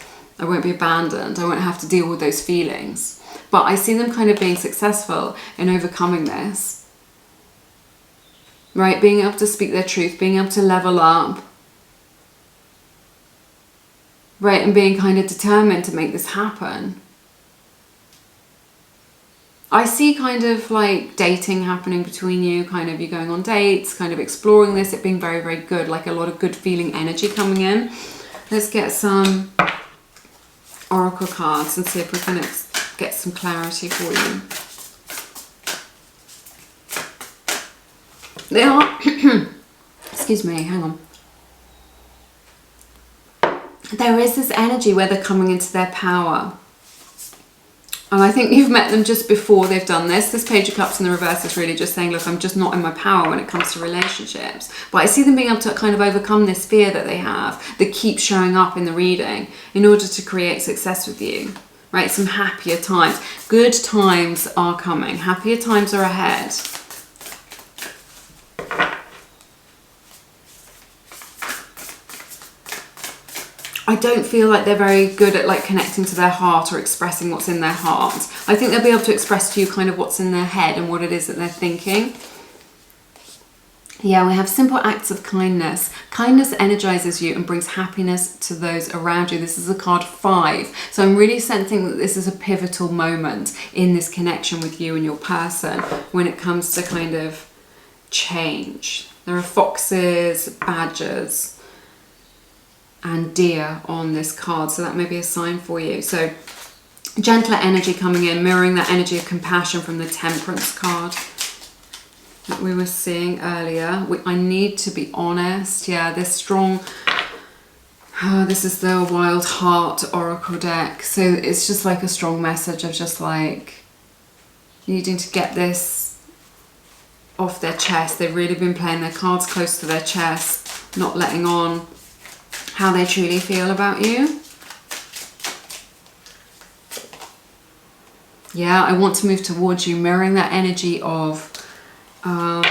I won't be abandoned, I won't have to deal with those feelings. But I see them kind of being successful in overcoming this, right? Being able to speak their truth, being able to level up, right, and being kind of determined to make this happen. I see kind of like dating happening between you, kind of you going on dates, kind of exploring this, it being very, very good, like a lot of good feeling energy coming in. Let's get some oracle cards and see if we can get some clarity for you. They are, excuse me, hang on. There is this energy where they're coming into their power. And I think you've met them just before they've done this. This Page of Cups in the reverse is really just saying, look, I'm just not in my power when it comes to relationships. But I see them being able to kind of overcome this fear that they have, that keeps showing up in the reading, in order to create success with you. Right, some happier times. Good times are coming. Happier times are ahead. I don't feel like they're very good at like connecting to their heart or expressing what's in their heart. I think they'll be able to express to you kind of what's in their head and what it is that they're thinking. Yeah, we have simple acts of kindness. Kindness energizes you and brings happiness to those around you. This is a card 5. So I'm really sensing that this is a pivotal moment in this connection with you and your person when it comes to kind of change. There are foxes, badgers, and deer on this card, so that may be a sign for you. So gentler energy coming in, mirroring that energy of compassion from the Temperance card that we were seeing earlier. I need to be honest. Yeah, this strong, this is the Wild Heart Oracle deck, so it's just like a strong message of just like needing to get this off their chest. They've really been playing their cards close to their chest, not letting on how they truly feel about you. Yeah, I want to move towards you, mirroring that energy of the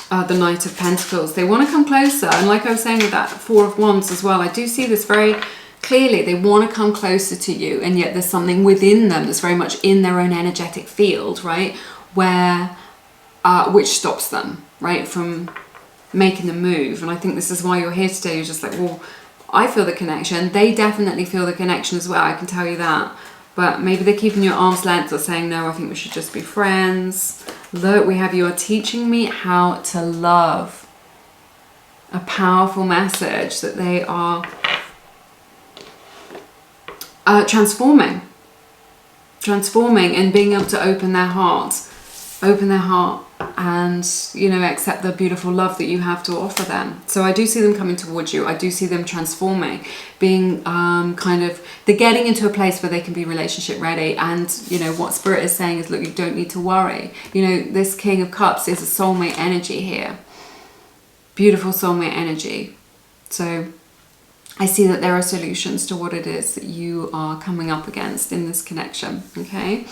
Knight of Pentacles. They want to come closer, and like I was saying with that Four of Wands as well, I do see this very clearly they want to come closer to you, and yet there's something within them that's very much in their own energetic field, right, where which stops them, right, from making the move. And I think this is why you're here today. You're just like, well, I feel the connection. They definitely feel the connection as well, I can tell you that. But maybe they're keeping you at arm's length or saying, no, I think we should just be friends. Look, we have, you are teaching me how to love. A powerful message that they are transforming and being able to open their heart and, you know, accept the beautiful love that you have to offer them. So I do see them coming towards you. I do see them transforming, being they're getting into a place where they can be relationship ready. And, you know, what Spirit is saying is, look, you don't need to worry. You know, this King of Cups is a soulmate energy here. Beautiful soulmate energy. So I see that there are solutions to what it is that you are coming up against in this connection, okay?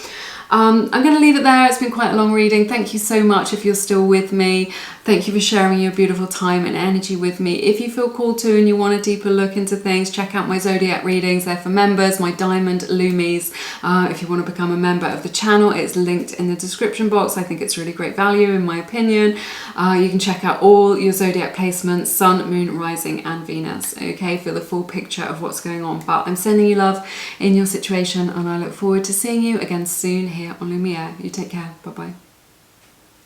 I'm going to leave it there. It's been quite a long reading. Thank you so much if you're still with me. Thank you for sharing your beautiful time and energy with me. If you feel called to and you want a deeper look into things, check out my Zodiac readings. They're for members, my Diamond Lumies. If you want to become a member of the channel, it's linked in the description box. I think it's really great value in my opinion. You can check out all your Zodiac placements, Sun, Moon, Rising and Venus, okay, for the full picture of what's going on. But I'm sending you love in your situation, and I look forward to seeing you again soon here on Lumiere. You take care. Bye-bye.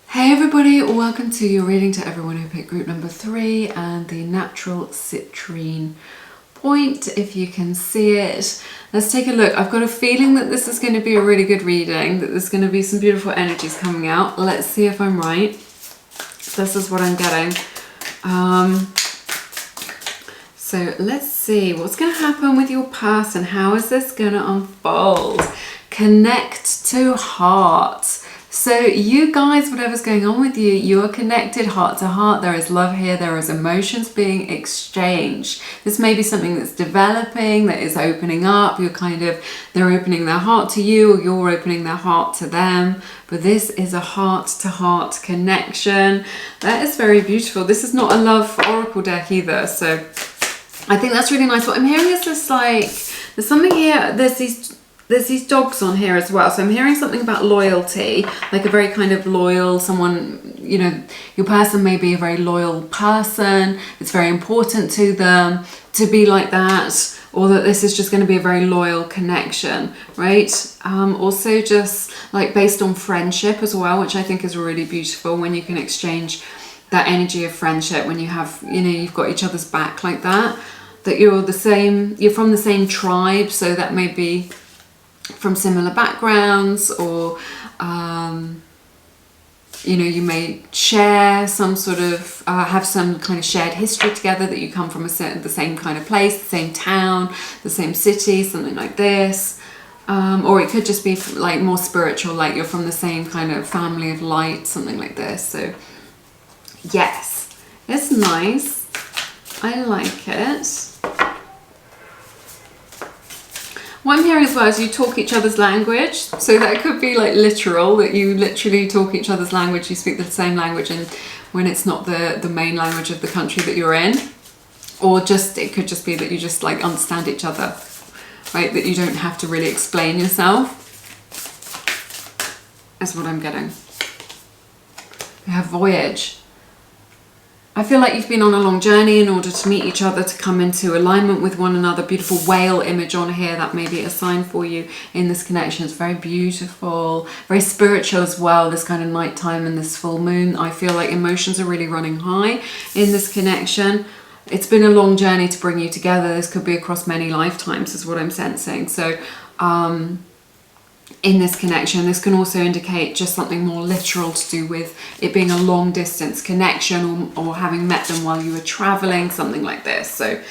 Hey everybody, welcome to your reading to everyone who picked group number 3 and the natural citrine point, if you can see it. Let's take a look. I've got a feeling that this is going to be a really good reading, that there's going to be some beautiful energies coming out. Let's see if I'm right. This is what I'm getting. So let's see what's going to happen with your person. How is this going to unfold? Connect to heart. So you guys, whatever's going on with you, you are connected heart to heart. There is love here. There is emotions being exchanged. This may be something that's developing, that is opening up. They're opening their heart to you, or you're opening their heart to them. But this is a heart to heart connection. That is very beautiful. This is not a love oracle deck either. So I think that's really nice. What I'm hearing is just like, there's something here. There's these dogs on here as well. So I'm hearing something about loyalty, like a very kind of loyal, someone, you know, your person may be a very loyal person. It's very important to them to be like that, or that this is just going to be a very loyal connection, right? Also just like based on friendship as well, which I think is really beautiful when you can exchange that energy of friendship, when you have, you know, you've got each other's back like that, that you're from the same tribe. So that may be from similar backgrounds, or you know, you may share some sort of have some kind of shared history together, that you come from the same kind of place, the same town, the same city, something like this. Or it could just be like more spiritual, like you're from the same kind of family of light, something like this. So yes, it's nice. I like it. What I'm hearing as well is you talk each other's language. So that could be like literal, that you literally talk each other's language, you speak the same language, and when it's not the main language of the country that you're in. Or just, it could just be that you just like understand each other, right? That you don't have to really explain yourself. That's what I'm getting. We have voyage. I feel like you've been on a long journey in order to meet each other, to come into alignment with one another. Beautiful whale image on here. That may be a sign for you in this connection. It's very beautiful, very spiritual as well. This kind of nighttime and this full moon. I feel like emotions are really running high in this connection. It's been a long journey to bring you together. This could be across many lifetimes is what I'm sensing. So in this connection, this can also indicate just something more literal to do with it being a long distance connection, or having met them while you were traveling, something like this. So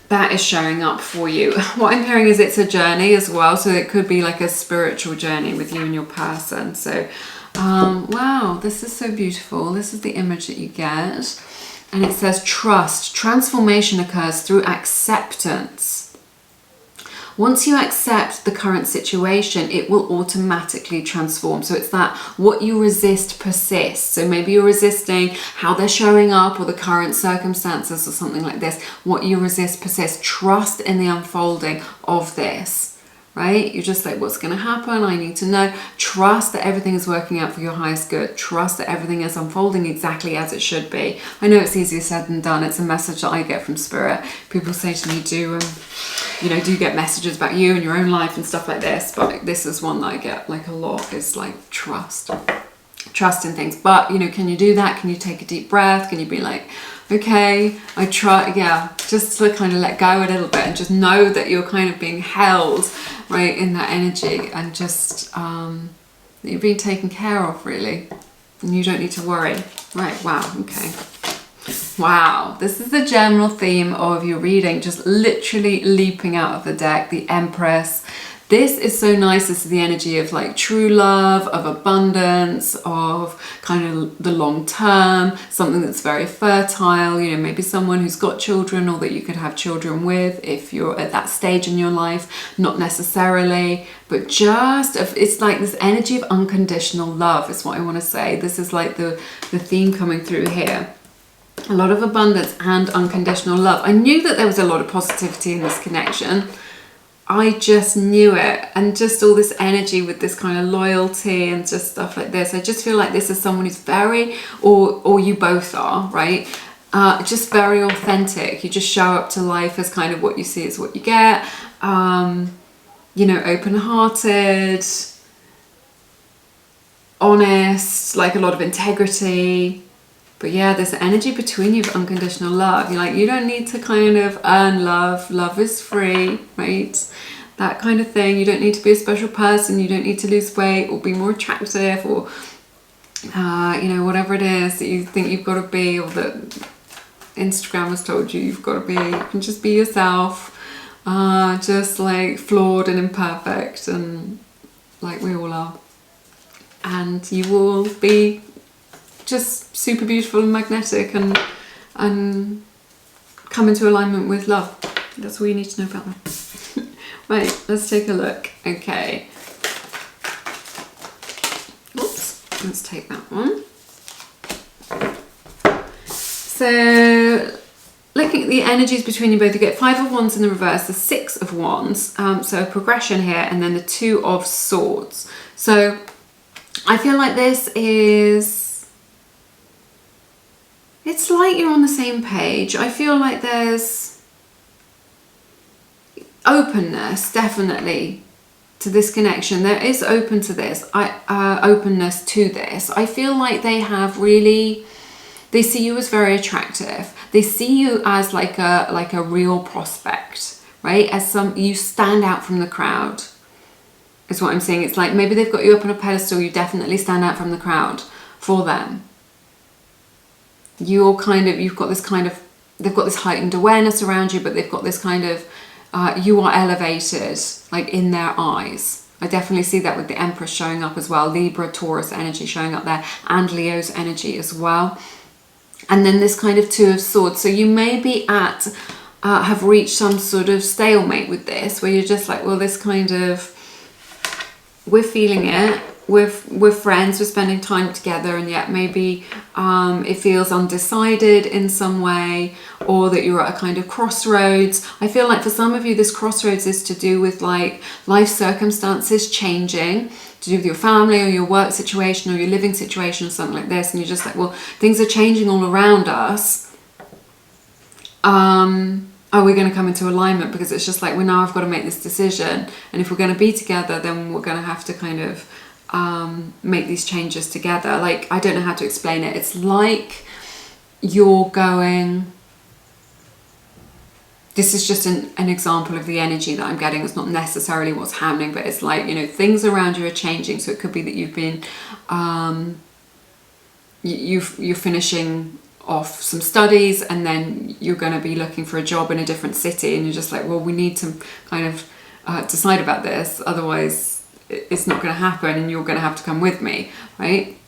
that is showing up for you. What I'm hearing is it's a journey as well. So it could be like a spiritual journey with you and your person. So wow, this is so beautiful. This is the image that you get. And it says trust. Transformation occurs through acceptance. once you accept the current situation, it will automatically transform. So it's that what you resist persists. So maybe you're resisting how they're showing up or the current circumstances or something like this. What you resist persists. Trust in the unfolding of this. Right? You're just like, what's going to happen? I need to know. Trust that everything is working out for your highest good. Trust that everything is unfolding exactly as it should be. I know it's easier said than done. It's a message that I get from Spirit. People say to me, do you get messages about you and your own life and stuff like this? But this is one that I get like a lot. It's like trust in things. But, can you do that? Can you take a deep breath? Can you be like, okay, I try, just to kind of let go a little bit and just know that you're kind of being held, right, in that energy, and just that you're being taken care of, really, and you don't need to worry. Right, wow, okay. Wow, this is the general theme of your reading, just literally leaping out of the deck, the Empress. This is so nice. This is the energy of like true love, of abundance, of kind of the long term, something that's very fertile, maybe someone who's got children or that you could have children with if you're at that stage in your life, not necessarily, but it's like this energy of unconditional love is what I want to say. This is like the theme coming through here. A lot of abundance and unconditional love. I knew that there was a lot of positivity in this connection. I just knew it, and just all this energy with this kind of loyalty and just stuff like this. I just feel like this is someone who's very, or you both are, right? Just very authentic. You just show up to life as kind of what you see is what you get. Open-hearted, honest, like a lot of integrity. But yeah, there's energy between you of unconditional love. You're like, you don't need to kind of earn love. Love is free, right? That kind of thing. You don't need to be a special person. You don't need to lose weight or be more attractive or, whatever it is that you think you've got to be, or that Instagram has told you you've got to be. You can just be yourself, just like flawed and imperfect, and like we all are. And you will be just super beautiful and magnetic and come into alignment with love. That's all you need to know about that. Right, let's take a look. Okay. Oops, let's take that one. So, looking at the energies between you both, you get 5 of Wands in the reverse, the 6 of Wands, so a progression here, and then the 2 of Swords. So, I feel like this is... It's like you're on the same page. I feel like there's openness, definitely, to this connection. There is openness to this. I feel like they see you as very attractive. They see you as like a real prospect, right? As you stand out from the crowd, is what I'm saying. It's like maybe they've got you up on a pedestal. You definitely stand out from the crowd for them. They've got this heightened awareness around you, but they've got this kind of, you are elevated, like in their eyes. I definitely see that with the Empress showing up as well, Libra, Taurus energy showing up there, and Leo's energy as well. And then this kind of 2 of Swords. So you may be have reached some sort of stalemate with this, where you're just like, well, this kind of, we're feeling it. We're friends, we're spending time together, and yet maybe it feels undecided in some way, or that you're at a kind of crossroads. I feel like for some of you, this crossroads is to do with like life circumstances changing, to do with your family or your work situation or your living situation or something like this, and you're just like, well, things are changing all around us. Are we going to come into alignment? Because it's just like, well, now I've got to make this decision, and if we're going to be together, then we're going to have to kind of make these changes together. Like, I don't know how to explain it. It's like you're going, this is just an example of the energy that I'm getting. It's not necessarily what's happening, but it's like, things around you are changing. So it could be that you've been you're finishing off some studies, and then you're going to be looking for a job in a different city, and you're just like, well, we need to kind of decide about this, otherwise it's not going to happen, and you're going to have to come with me, right?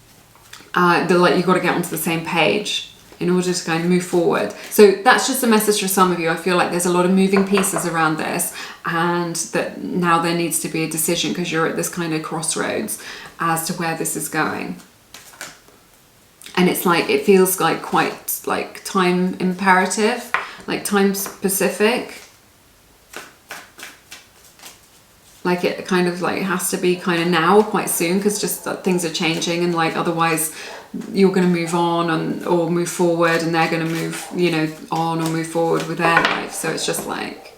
They're like, you've got to get onto the same page. in order to kind of move forward. So that's just a message for some of you. I feel like there's a lot of moving pieces around this, and that now there needs to be a decision because you're at this kind of crossroads as to where this is going. And it's like, it feels like quite like time imperative, like time specific. Like it kind of like has to be kind of now, quite soon, because just things are changing, and like otherwise you're going to move on or move forward, and they're going to move, you know, on or move forward with their life. So it's just like,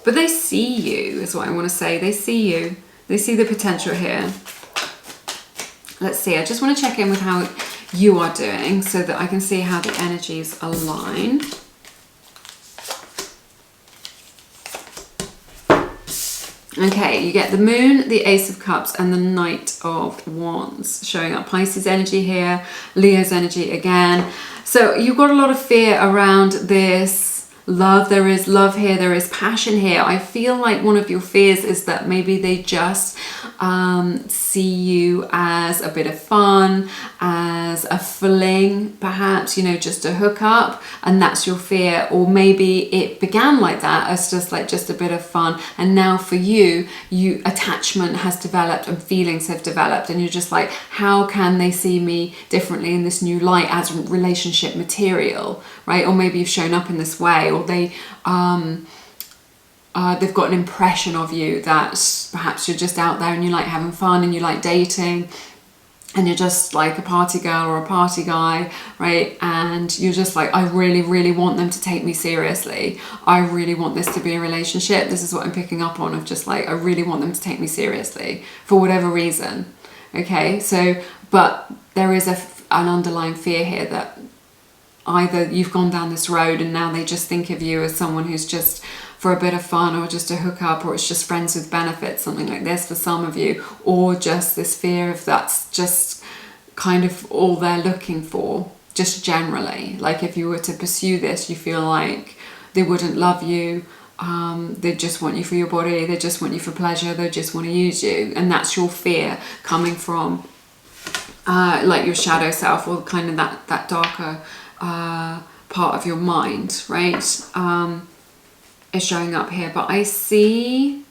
but they see you is what I want to say. They see you. They see the potential here. Let's see. I just want to check in with how you are doing so that I can see how the energies align. Okay, you get the Moon, the Ace of Cups, and the Knight of Wands showing up. Pisces energy here, Leo's energy again. So you've got a lot of fear around this love. There is love here, there is passion here. I feel like one of your fears is that maybe they just see you as a bit of fun, as a fling, perhaps, you know, just a hookup, and that's your fear. Or maybe it began like that as just a bit of fun, and now for you attachment has developed and feelings have developed, and you're just like, how can they see me differently in this new light as relationship material, right? Or maybe you've shown up in this way, or they've got an impression of you that perhaps you're just out there and you like having fun and you like dating, and you're just like a party girl or a party guy, right? And you're just like, I really, really want them to take me seriously. I really want this to be a relationship. This is what I'm picking up on, of just like, I really want them to take me seriously for whatever reason. Okay, so, but there is an underlying fear here that either you've gone down this road and now they just think of you as someone who's just for a bit of fun, or just a hookup, or it's just friends with benefits, something like this for some of you, or just this fear of that's just kind of all they're looking for, just generally. Like if you were to pursue this, you feel like they wouldn't love you, they just want you for your body, they just want you for pleasure, they just want to use you, and that's your fear coming from like your shadow self, or kind of that darker part of your mind, right? Is showing up here. But I see,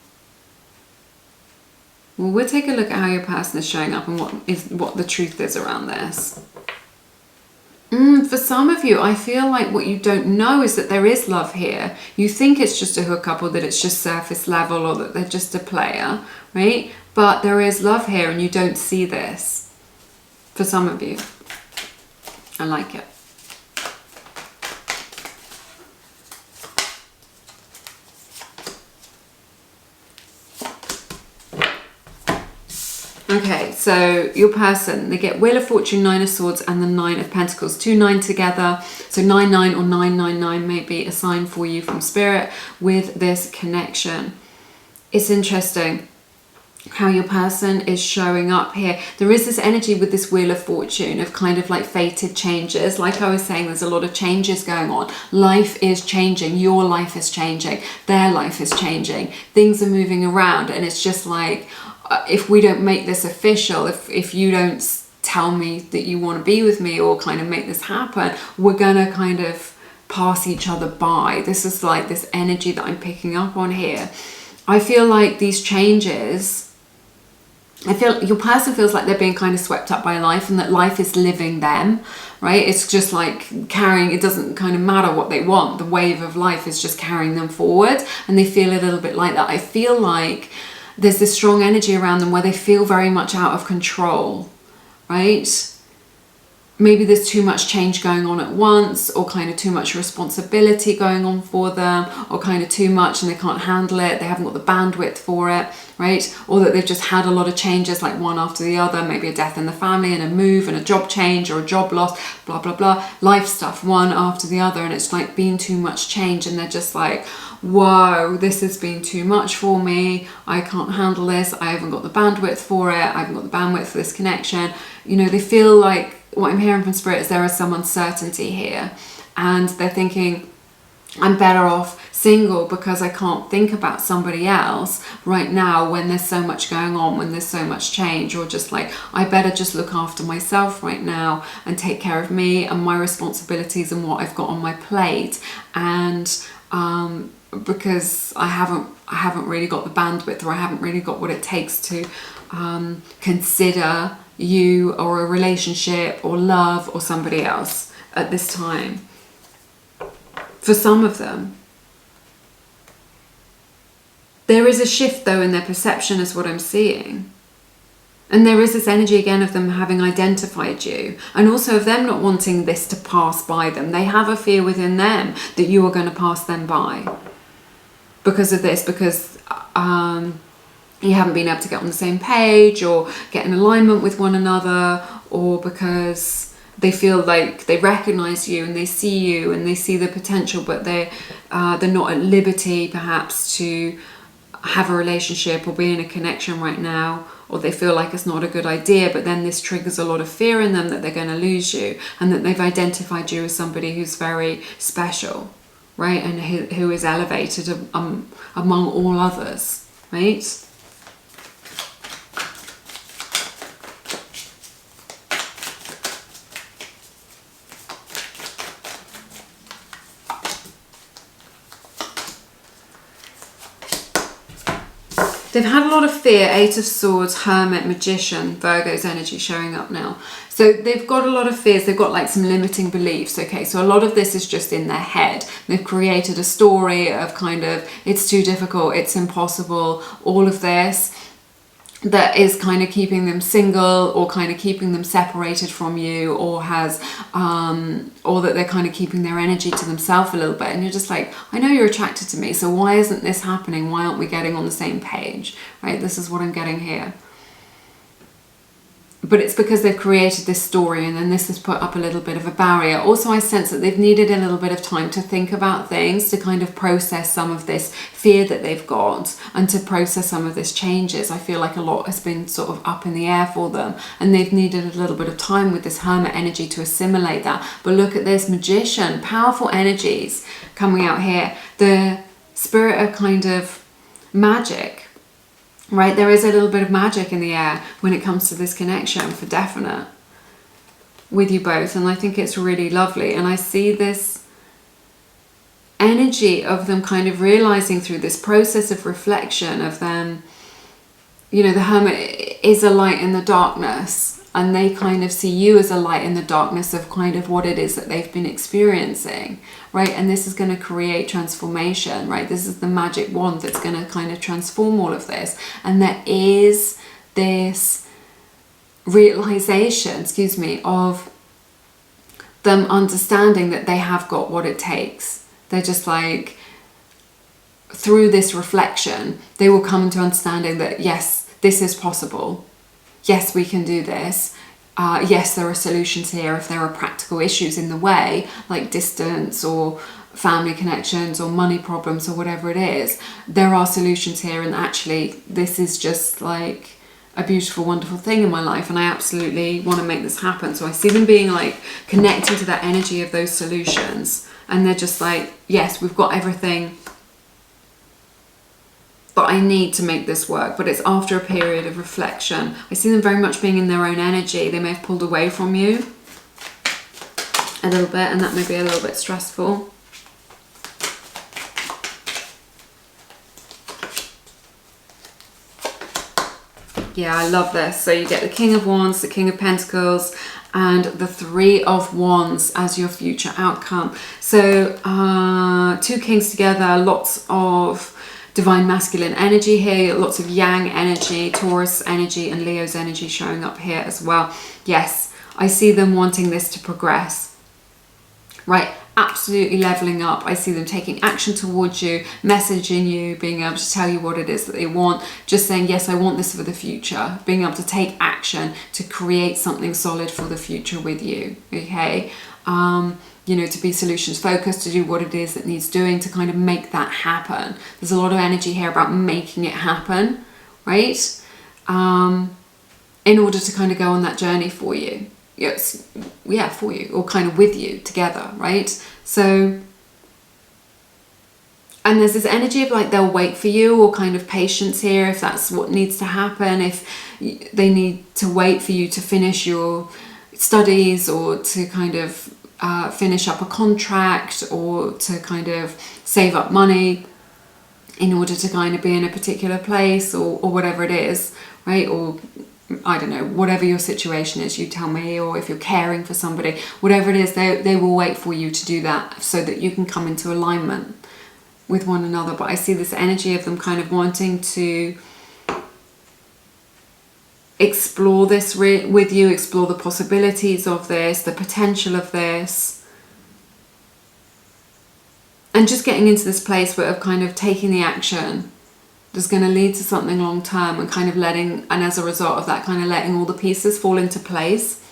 well, we'll take a look at how your person is showing up and what the truth is around this. For some of you, I feel like what you don't know is that there is love here. You think it's just a hookup, or that it's just surface level, or that they're just a player, right? But there is love here, and you don't see this for some of you. I like it. Okay, so your person, they get Wheel of Fortune, Nine of Swords, and the Nine of Pentacles. 2 9 together. So 9 or 9 may be a sign for you from Spirit with this connection. It's interesting how your person is showing up here. There is this energy with this Wheel of Fortune of kind of like fated changes. Like I was saying, there's a lot of changes going on. Life is changing. Your life is changing. Their life is changing. Things are moving around, and it's just like, if we don't make this official, if you don't tell me that you want to be with me or kind of make this happen, we're gonna kind of pass each other by. This is like this energy that I'm picking up on here. I feel like these changes, I feel your person feels like they're being kind of swept up by life, and that life is living them, right? It's just like carrying, it doesn't kind of matter what they want. The wave of life is just carrying them forward, and they feel a little bit like that. I feel like there's this strong energy around them where they feel very much out of control, right? Maybe there's too much change going on at once, or kind of too much responsibility going on for them, or kind of too much and they can't handle it, they haven't got the bandwidth for it, right? Or that they've just had a lot of changes, like one after the other, maybe a death in the family and a move and a job change or a job loss, blah, blah, blah, life stuff, one after the other, and it's like been too much change, and they're just like, whoa, this has been too much for me, I can't handle this, I haven't got the bandwidth for it, I haven't got the bandwidth for this connection. You know, they feel like, what I'm hearing from Spirit is there is some uncertainty here, and they're thinking, I'm better off single because I can't think about somebody else right now when there's so much going on, when there's so much change, or just like, I better just look after myself right now and take care of me and my responsibilities and what I've got on my plate. And because I haven't really got the bandwidth, or I haven't really got what it takes to consider you or a relationship or love or somebody else at this time. For some of them, there is a shift though in their perception, is what I'm seeing. And there is this energy again of them having identified you, and also of them not wanting this to pass by them. They have a fear within them that you are going to pass them by because of this, because you haven't been able to get on the same page or get in alignment with one another, or because they feel like they recognize you and they see you and they see the potential, but they're not at liberty perhaps to have a relationship or be in a connection right now, or they feel like it's not a good idea. But then this triggers a lot of fear in them that they're going to lose you, and that they've identified you as somebody who's very special, right, and who is elevated among all others, right? They've had a lot of fear. 8 of Swords, Hermit, Magician, Virgo's energy showing up now. So they've got a lot of fears. They've got like some limiting beliefs. Okay, so a lot of this is just in their head. They've created a story of kind of, it's too difficult, it's impossible, all of this that is kind of keeping them single, or kind of keeping them separated from you, or has or that they're kind of keeping their energy to themselves a little bit. And you're just like, I know you're attracted to me, so why isn't this happening? Why aren't we getting on the same page, right? This is what I'm getting here. But it's because they've created this story, and then this has put up a little bit of a barrier. Also, I sense that they've needed a little bit of time to think about things, to kind of process some of this fear that they've got, and to process some of this changes. I feel like a lot has been sort of up in the air for them, and they've needed a little bit of time with this Hermit energy to assimilate that. But look at this Magician, powerful energies coming out here. The spirit of kind of magic. Right, there is a little bit of magic in the air when it comes to this connection, for definite, with you both. And I think it's really lovely. And I see this energy of them kind of realizing through this process of reflection of them, you know, the Hermit is a light in the darkness, and they kind of see you as a light in the darkness of kind of what it is that they've been experiencing, right? And this is going to create transformation, right? This is the magic wand that's going to kind of transform all of this. And there is this realization, of them understanding that they have got what it takes. They're just like, through this reflection, they will come into understanding that, yes, this is possible. Yes, we can do this. Yes, there are solutions here if there are practical issues in the way, like distance or family connections or money problems or whatever it is. There are solutions here, and actually this is just like a beautiful, wonderful thing in my life, and I absolutely want to make this happen. So I see them being like connecting to that energy of those solutions, and they're just like, yes, we've got everything that I need to make this work. But it's after a period of reflection. I see them very much being in their own energy. They may have pulled away from you a little bit, and that may be a little bit stressful. Yeah, I love this. So you get the King of Wands, the King of Pentacles, and the Three of Wands as your future outcome. So 2 kings together, lots of divine masculine energy here, lots of yang energy, Taurus energy, and Leo's energy showing up here as well. Yes, I see them wanting this to progress, right? Absolutely leveling up. I see them taking action towards you, messaging you, being able to tell you what it is that they want, just saying, yes, I want this for the future, being able to take action to create something solid for the future with you, okay? You know, to be solutions focused, to do what it is that needs doing to kind of make that happen. There's a lot of energy here about making it happen, right? In order to kind of go on that journey for you. Yes, yeah, for you, or kind of with you together, right? So And there's this energy of like they'll wait for you, or kind of patience here if that's what needs to happen, if they need to wait for you to finish your studies, or to kind of finish up a contract, or to kind of save up money in order to kind of be in a particular place, or whatever it is, right? Or I don't know, whatever your situation is, you tell me, or if you're caring for somebody, whatever it is, they will wait for you to do that so that you can come into alignment with one another. But I see this energy of them kind of wanting to explore this with you, explore the possibilities of this, the potential of this, and just getting into this place of kind of taking the action that's going to lead to something long term, and kind of letting, and as a result of that, kind of letting all the pieces fall into place,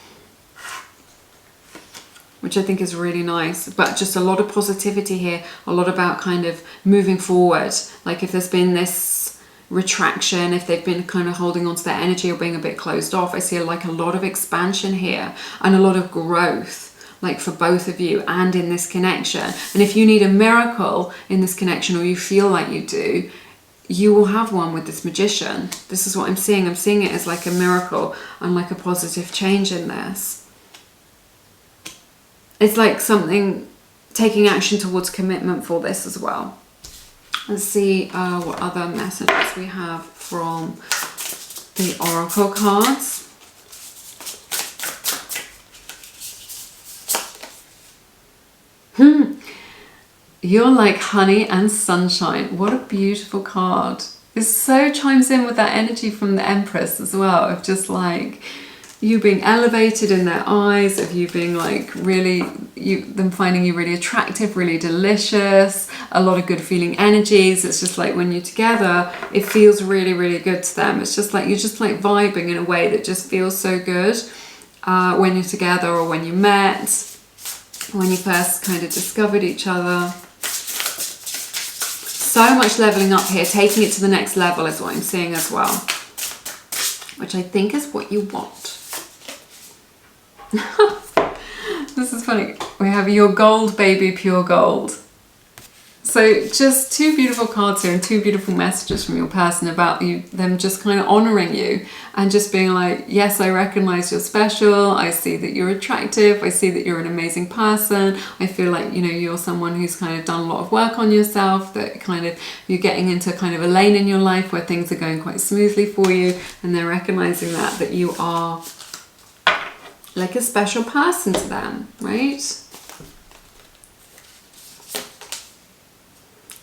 which I think is really nice. But just a lot of positivity here, a lot about kind of moving forward. Like if there's been this retraction, if they've been kind of holding on to their energy or being a bit closed off, I see like a lot of expansion here and a lot of growth, like for both of you and in this connection. And if you need a miracle in this connection, or you feel like you do, you will have one with this Magician. This is what I'm seeing. I'm seeing it as like a miracle and like a positive change in this. It's like something, taking action towards commitment for this as well. Let's see what other messages we have from the Oracle cards. You're like honey and sunshine. What a beautiful card. It so chimes in with that energy from the Empress as well, of just like you being elevated in their eyes, of you being like really, them finding you really attractive, really delicious, a lot of good feeling energies. It's just like when you're together, it feels really, really good to them. It's just like, you're just like vibing in a way that just feels so good when you're together, or when you met, when you first kind of discovered each other. So much leveling up here, taking it to the next level is what I'm seeing as well, which I think is what you want. This is funny. We have your gold, baby, pure gold. So just two beautiful cards here and two beautiful messages from your person about you, them just kind of honoring you and just being like, yes, I recognize you're special. I see that you're attractive. I see that you're an amazing person. I feel like, you know, you're someone who's kind of done a lot of work on yourself, that kind of you're getting into kind of a lane in your life where things are going quite smoothly for you. And they're recognizing that you are like a special person to them, right?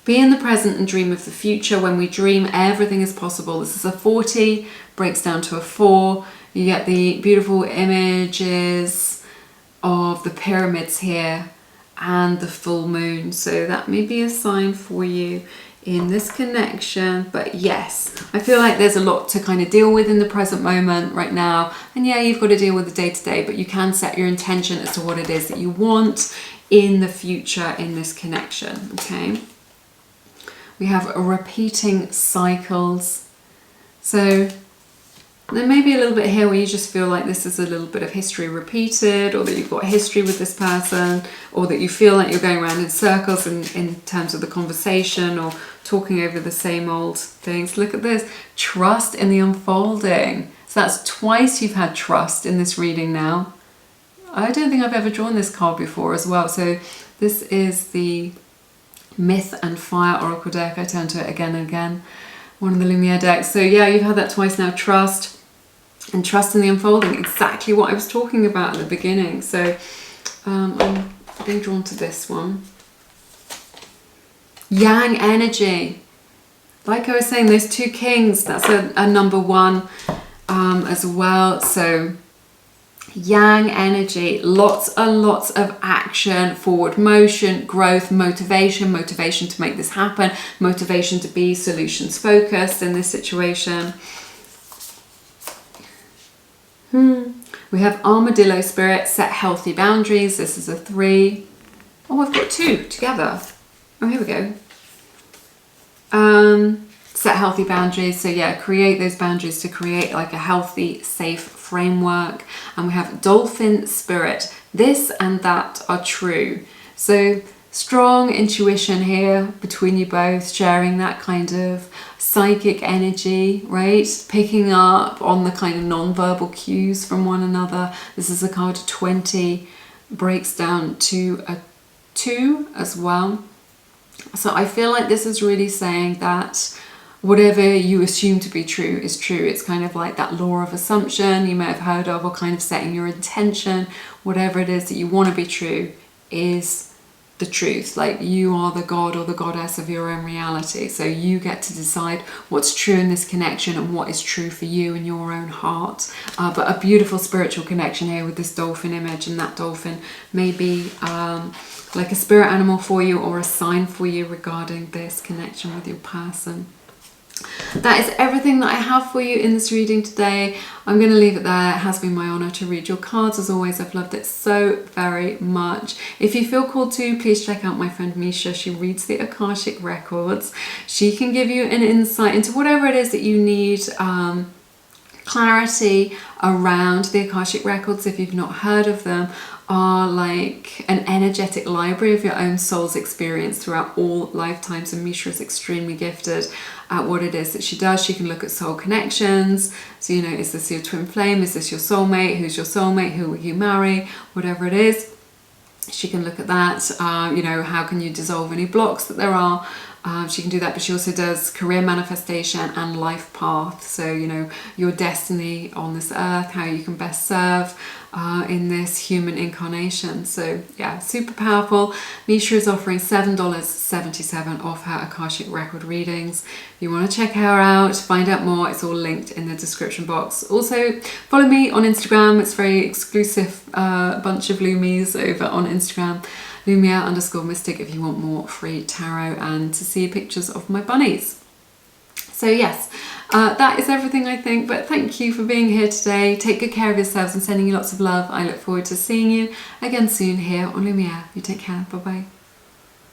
Be in the present and dream of the future. When we dream, everything is possible. This is a 40, breaks down to a 4. You get the beautiful images of the pyramids here and the full moon. So that may be a sign for you in this connection. But yes, I feel like there's a lot to kind of deal with in the present moment right now. And yeah, you've got to deal with the day-to-day, but you can set your intention as to what it is that you want in the future in this connection, okay? We have repeating cycles. So there may be a little bit here where you just feel like this is a little bit of history repeated, or that you've got history with this person, or that you feel like you're going around in circles in terms of the conversation, or talking over the same old things. Look at this. Trust in the unfolding. So that's twice you've had trust in this reading now. I don't think I've ever drawn this card before as well. So this is the Myth and Fire Oracle deck. I turn to it again and again. One of the Lumiere decks. So yeah, you've had that twice now. Trust and trust in the unfolding. Exactly what I was talking about at the beginning. So I'm being drawn to this one. Yang energy. Like I was saying, those two kings, that's a number 1 as well. So Yang energy, lots and lots of action, forward motion, growth, motivation to make this happen, motivation to be solutions focused in this situation. We have armadillo spirit, set healthy boundaries. This is a 3. Oh, I've got 2 together. Oh, here we go. Set healthy boundaries. So yeah, create those boundaries to create like a healthy, safe framework. And we have dolphin spirit. This and that are true. So strong intuition here between you both, sharing that kind of psychic energy, right? Picking up on the kind of non-verbal cues from one another. This is a card 20, breaks down to a 2 as well. So I feel like this is really saying that whatever you assume to be true is true. It's kind of like that law of assumption you may have heard of, or kind of setting your intention. Whatever it is that you want to be true is the truth. Like, you are the god or the goddess of your own reality. So you get to decide what's true in this connection and what is true for you in your own heart. But a beautiful spiritual connection here with this dolphin image, and that dolphin may be like a spirit animal for you or a sign for you regarding this connection with your person. That is everything that I have for you in this reading today. I'm going to leave it there. It has been my honour to read your cards. As always, I've loved it so very much. If you feel called to, please check out my friend Misha. She reads the Akashic Records. She can give you an insight into whatever it is that you need clarity around. The Akashic Records, if you've not heard of them, are like an energetic library of your own soul's experience throughout all lifetimes, and Misha is extremely gifted at what it is that she does. She can look at soul connections, so you know, is this your twin flame, is this your soulmate, who's your soulmate, who will you marry, whatever it is. She can look at that, you know, how can you dissolve any blocks that there are. She can do that, but she also does career manifestation and life path. So, you know, your destiny on this earth, how you can best serve in this human incarnation. So yeah, super powerful. Misha is offering $7.77 off her Akashic Record readings. If you want to check her out, find out more, it's all linked in the description box. Also, follow me on Instagram. It's a very exclusive bunch of Lumies over on Instagram. Lumiere_mystic if you want more free tarot and to see pictures of my bunnies. So yes, that is everything I think, but thank you for being here today. Take good care of yourselves and sending you lots of love. I look forward to seeing you again soon here on Lumiere. You take care. Bye bye.